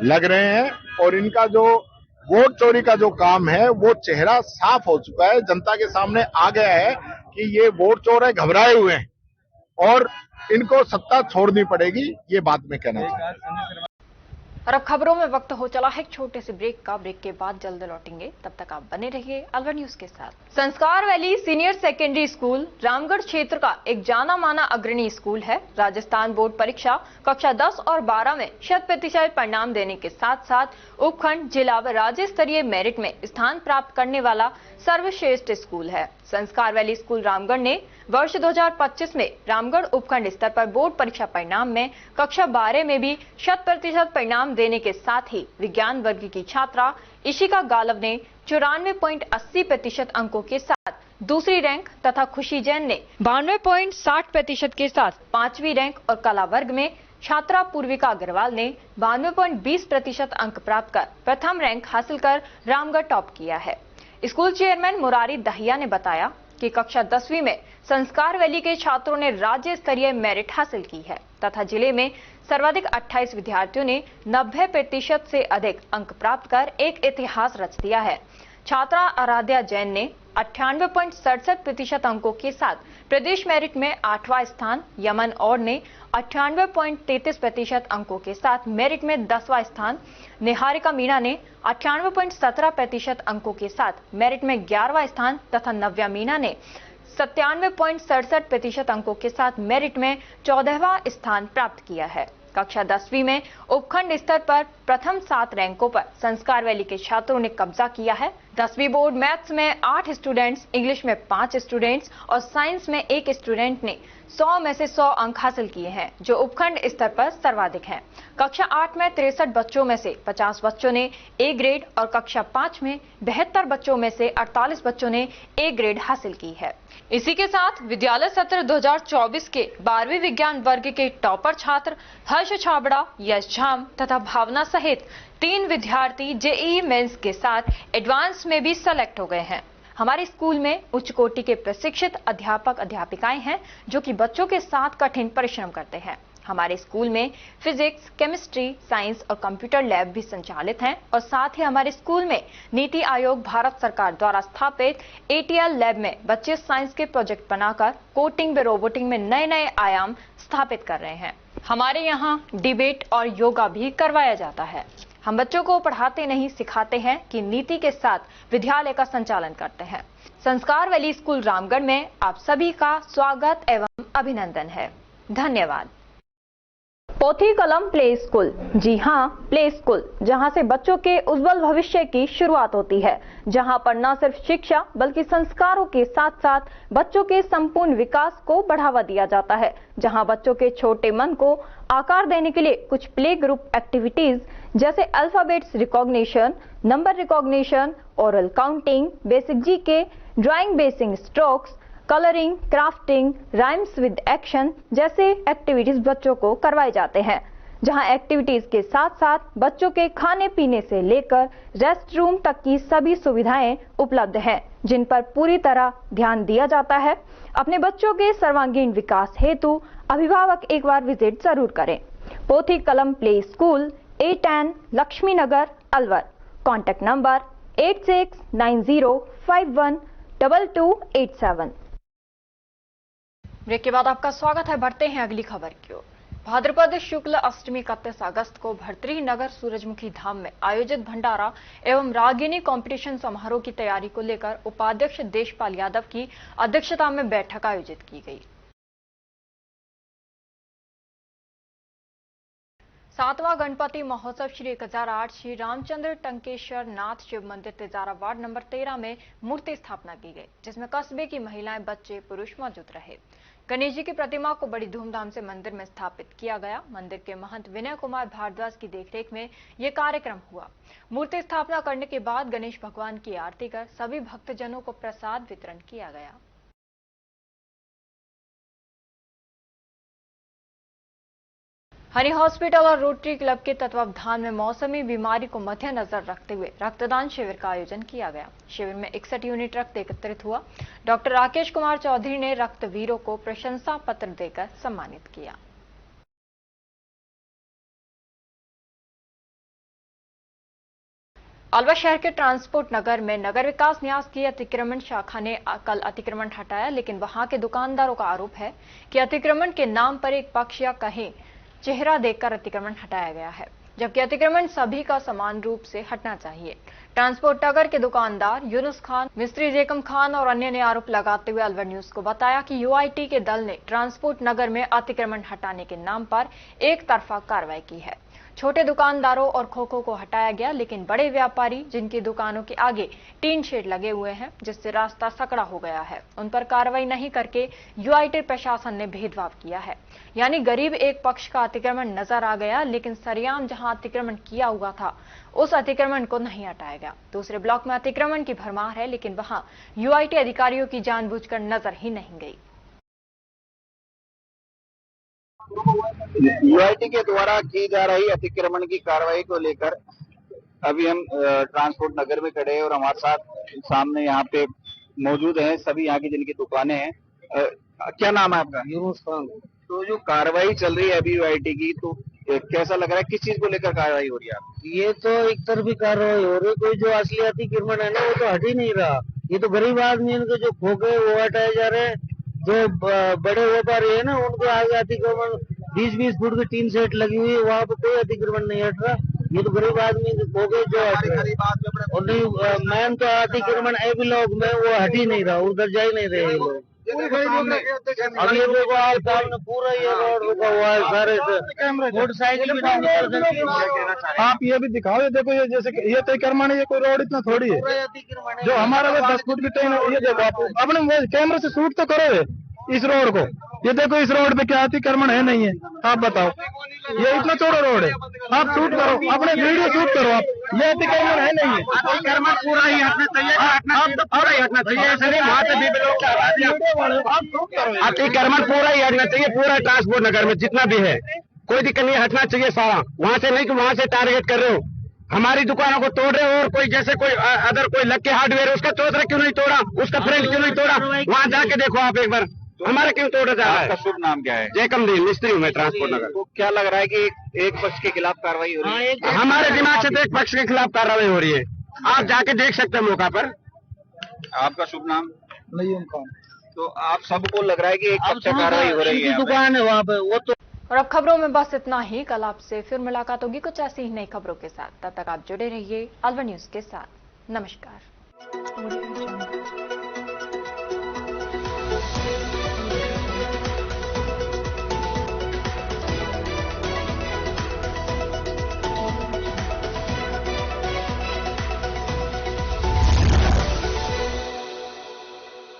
लग रहे हैं और इनका जो वोट चोरी का जो काम है वो चेहरा साफ हो चुका है, जनता के सामने आ गया है कि ये वोट चोर है, घबराए हुए हैं और इनको सत्ता छोड़नी पड़ेगी। ये बात मैं कहना चाहता हूं। और अब खबरों में वक्त हो चला है एक छोटे से ब्रेक का। ब्रेक के बाद जल्द लौटेंगे, तब तक आप बने रहिए अलवर न्यूज के साथ। संस्कार valley senior secondary school Ramgarh क्षेत्र का एक जाना माना अग्रणी स्कूल है। राजस्थान बोर्ड परीक्षा कक्षा 10 और 12 में 100% परिणाम देने के साथ साथ उपखंड, जिला व राज्य स्तरीय मेरिट में स्थान प्राप्त करने वाला सर्वश्रेष्ठ स्कूल है। संस्कार वैली स्कूल रामगढ़ ने वर्ष 2025 में रामगढ़ उपखंड स्तर पर बोर्ड परीक्षा परिणाम में कक्षा 12 में भी 100% परिणाम देने के साथ ही विज्ञान वर्ग की छात्रा इशिका गालव ने 94.80% अंकों के साथ दूसरी रैंक तथा खुशी जैन ने 92.60% के साथ 5वीं रैंक और कला वर्ग में छात्रा पूर्विका अग्रवाल ने 92.20% अंक प्राप्त कर प्रथम रैंक हासिल कर रामगढ़ टॉप किया है। स्कूल चेयरमैन मुरारी दहिया ने बताया कि कक्षा 10वीं में संस्कार वैली के छात्रों ने राज्य स्तरीय मेरिट हासिल की है तथा जिले में सर्वाधिक 28 विद्यार्थियों ने 90% से अधिक अंक प्राप्त कर एक इतिहास रच दिया है। छात्रा आराध्या जैन ने 98.67% अंकों के साथ प्रदेश मेरिट में 8वां स्थान, यमन और ने 98.33% अंकों के साथ मेरिट में 10वां स्थान, निहारिका मीणा ने 98.17% अंकों के साथ मेरिट में 11वां स्थान तथा नव्या मीणा ने 97.67% अंकों के साथ मेरिट में 14वां स्थान प्राप्त किया है। कक्षा 10वीं में उपखंड स्तर पर प्रथम 7 रैंकों पर संस्कार वैली के छात्रों ने कब्जा किया है। 10वीं बोर्ड मैथ्स में 8 स्टूडेंट्स, इंग्लिश में 5 स्टूडेंट्स और साइंस में 1 स्टूडेंट ने 100 में से 100 अंक हासिल किए हैं, जो उपखंड स्तर पर सर्वाधिक हैं। कक्षा 8 में 63 बच्चों में से 50 बच्चों ने ए ग्रेड और कक्षा 5 में 72 बच्चों में से 48 बच्चों ने ए ग्रेड हासिल की है। इसी के साथ विद्यालय सत्र 2024 के 12वीं विज्ञान वर्ग के टॉपर छात्र हर्ष छाबड़ा, यश झाम तथा भावना सहित 3 विद्यार्थी जेईई मेंस के साथ एडवांस में भी सेलेक्ट हो गए हैं। हमारे स्कूल में उच्च कोटि के प्रशिक्षित अध्यापक अध्यापिकाएं हैं जो कि बच्चों के साथ कठिन परिश्रम करते हैं। हमारे स्कूल में फिजिक्स, केमिस्ट्री, साइंस और कंप्यूटर लैब भी संचालित हैं और साथ ही हमारे स्कूल में नीति आयोग भारत सरकार द्वारा स्थापित ATL लैब में बच्चे साइंस के प्रोजेक्ट बनाकर कोडिंग व रोबोटिंग में नए नए आयाम स्थापित कर रहे हैं। हमारे यहाँ डिबेट और योगा भी करवाया जाता है। हम बच्चों को पढ़ाते नहीं सिखाते हैं कि नीति के साथ विद्यालय का संचालन करते हैं। संस्कार वैली स्कूल रामगढ़ में आप सभी का स्वागत एवं अभिनंदन है। धन्यवाद। पोथी कलम प्ले स्कूल, जी हाँ, प्ले स्कूल, जहां से बच्चों के उज्जवल भविष्य की शुरुआत होती है, जहां पर न सिर्फ शिक्षा बल्कि संस्कारों के साथ साथ बच्चों के संपूर्ण विकास को बढ़ावा दिया जाता है, जहां बच्चों के छोटे मन को आकार देने के लिए कुछ प्ले ग्रुप एक्टिविटीज जैसे alphabets recognition, number recognition, oral counting, basic GK, drawing basic strokes, colouring, crafting, rhymes with action जैसे एक्टिविटीज बच्चों को करवाए जाते हैं, जहां एक्टिविटीज के साथ साथ बच्चों के खाने पीने से लेकर रेस्ट रूम तक की सभी सुविधाएं उपलब्ध हैं, जिन पर पूरी तरह ध्यान दिया जाता है। अपने बच्चों के सर्वांगीण विकास हेतु अभिभावक एक बार विजिट जरूर करें। Pothi Kalam play school, A10 Laxmi Nagar, Alwar. Contact number 8690512287। Break के बाद आपका स्वागत है। बढ़ते हैं अगली खबर की ओर। भाद्रपद शुक्ल अष्टमी 31 अगस्त को भर्तृहरि नगर सूरजमुखी धाम में आयोजित भंडारा एवं रागिनी कंपटीशन समारोह की तैयारी को लेकर उपाध्यक्ष देशपाल यादव की अध्यक्षता में बैठक आयोजित की गई। 7वां गणपति महोत्सव श्री 1008 श्री रामचंद्र टंकेश्वर नाथ शिव मंदिर तेजारा वार्ड नंबर 13 में मूर्ति स्थापना की गई, जिसमें कस्बे की महिलाएं, बच्चे, पुरुष मौजूद रहे। गणेश जी की प्रतिमा को बड़ी धूमधाम से मंदिर में स्थापित किया गया। मंदिर के महंत विनय कुमार भारद्वाज की देखरेख में यह कार्यक्रम हुआ। मूर्ति स्थापना करने के बाद गणेश भगवान की आरती कर सभी भक्तजनों को प्रसाद वितरण किया गया। हनी हॉस्पिटल और रोटरी क्लब के तत्वावधान में मौसमी बीमारी को मद्देनजर रखते हुए रक्तदान शिविर का आयोजन किया गया। शिविर में 61 यूनिट रक्त एकत्रित हुआ। डॉक्टर राकेश कुमार चौधरी ने रक्तवीरों को प्रशंसा पत्र देकर सम्मानित किया। अलवर शहर के ट्रांसपोर्ट नगर में नगर विकास न्यास की अतिक्रमण शाखा ने कल अतिक्रमण हटाया, लेकिन वहां के दुकानदारों का आरोप है कि अतिक्रमण के नाम पर एक पक्ष या कहीं चेहरा देखकर अतिक्रमण हटाया गया है, जबकि अतिक्रमण सभी का समान रूप से हटना चाहिए। ट्रांसपोर्ट नगर के दुकानदार यूनुस खान, मिस्त्री जेकम खान और अन्य ने आरोप लगाते हुए अलवर न्यूज को बताया कि UIT के दल ने ट्रांसपोर्ट नगर में अतिक्रमण हटाने के नाम पर एक तरफा कार्रवाई की है। छोटे दुकानदारों और खोखों को हटाया गया, लेकिन बड़े व्यापारी जिनकी दुकानों के आगे टीन शेड लगे हुए हैं, जिससे रास्ता सकड़ा हो गया है, उन पर कार्रवाई नहीं करके UIT प्रशासन ने भेदभाव किया है। यानी गरीब एक पक्ष का अतिक्रमण नजर आ गया, लेकिन सरेआम जहां अतिक्रमण किया हुआ था उस अतिक्रमण को नहीं हटाया गया। दूसरे ब्लॉक में अतिक्रमण की भरमार है, लेकिन वहां UIT अधिकारियों की जानबूझकर नजर ही नहीं गई। UIT के द्वारा की जा रही अतिक्रमण की कार्रवाई को लेकर अभी हम ट्रांसपोर्ट नगर में खड़े हैं और हमारे साथ सामने यहाँ पे मौजूद हैं सभी यहाँ की जिनकी दुकानें हैं। क्या नाम है आपका? यूनुस खान। तो जो कार्रवाई चल रही है अभी UIT की, तो कैसा लग रहा है, किस चीज को लेकर कार्रवाई हो रही है? ये तो एक तरफी कार्रवाई हो रही है, कोई जो असली अतिक्रमण है ना वो तो हट ही नहीं रहा। ये तो गरीब आदमी इनके जो खोखे वो हटाए जा रहे हैं, जो बड़े व्यापारी है ना उनको आगे अतिक्रमण 20-20 फुट की टीन सेट लगी हुई है, वहाँ पे कोई अतिक्रमण नहीं हट रहा। ये तो गरीब आदमी हो गए जो हट रहे और नहीं मैन तो अतिक्रमण एबिलॉग में वो हट ही नहीं रहा, उधर जा ही नहीं रहे ये लोग। अब ये देखो आज सामने पूरा ये रोड रुका हुआ है, सारे मोटरसाइकिल भी नहीं निकल सकती। आप ये भी दिखाओ, ये देखो ये जैसे ये अतिक्रमण है, ये कोई रोड इतना थोड़ी है जो हमारा 10 फुट की ट्रेन। ये देखो आप अपने कैमरे से शूट तो करो इस रोड को, ये देखो इस रोड पे क्या अतिक्रमण है नहीं है, आप बताओ। ये इतना चौड़ा रोड है, आप शूट करो, अपने वीडियो शूट करो आप। ये अतिक्रमण है नहीं है, अतिक्रमण पूरा ही हटना चाहिए, पूरा ही हटना चाहिए। अतिक्रमण पूरा ही हटना चाहिए, पूरा ट्रांसपोर्ट नगर में जितना भी है, कोई दिक्कत नहीं, हटना चाहिए सारा। वहाँ से नहीं कि वहाँ से टारगेट कर रहे हो, हमारी दुकानों को तोड़ रहे हो। और कोई जैसे कोई अदर कोई लक्के हार्डवेयर उसका चौधरा क्यों नहीं तोड़ा, उसका फ्रंट क्यों नहीं तोड़ा, वहाँ जाके देखो आप एक बार। हमारे क्यों तोड़ा जा रहा है? आपका शुभ नाम क्या है? जय कमदीन, मिस्त्री हूँ मैं ट्रांसपोर्ट नगर। तो क्या लग रहा है कि एक पक्ष के खिलाफ कार्रवाई हो रही है? हमारे दिमाग से तो एक पक्ष के खिलाफ कार्रवाई हो रही है। आप जाके देख सकते हैं मौका पर। आपका शुभ नाम? नईम खान। तो आप सबको लग रहा है कि एक पक्ष कार्रवाई हो रही है? दुकान है वहाँ पे, वो तो। और अब खबरों में बस इतना ही। कल आपसे फिर मुलाकात होगी कुछ ऐसी ही नई खबरों के साथ। तब तक आप जुड़े रहिए अलवर न्यूज के साथ। नमस्कार।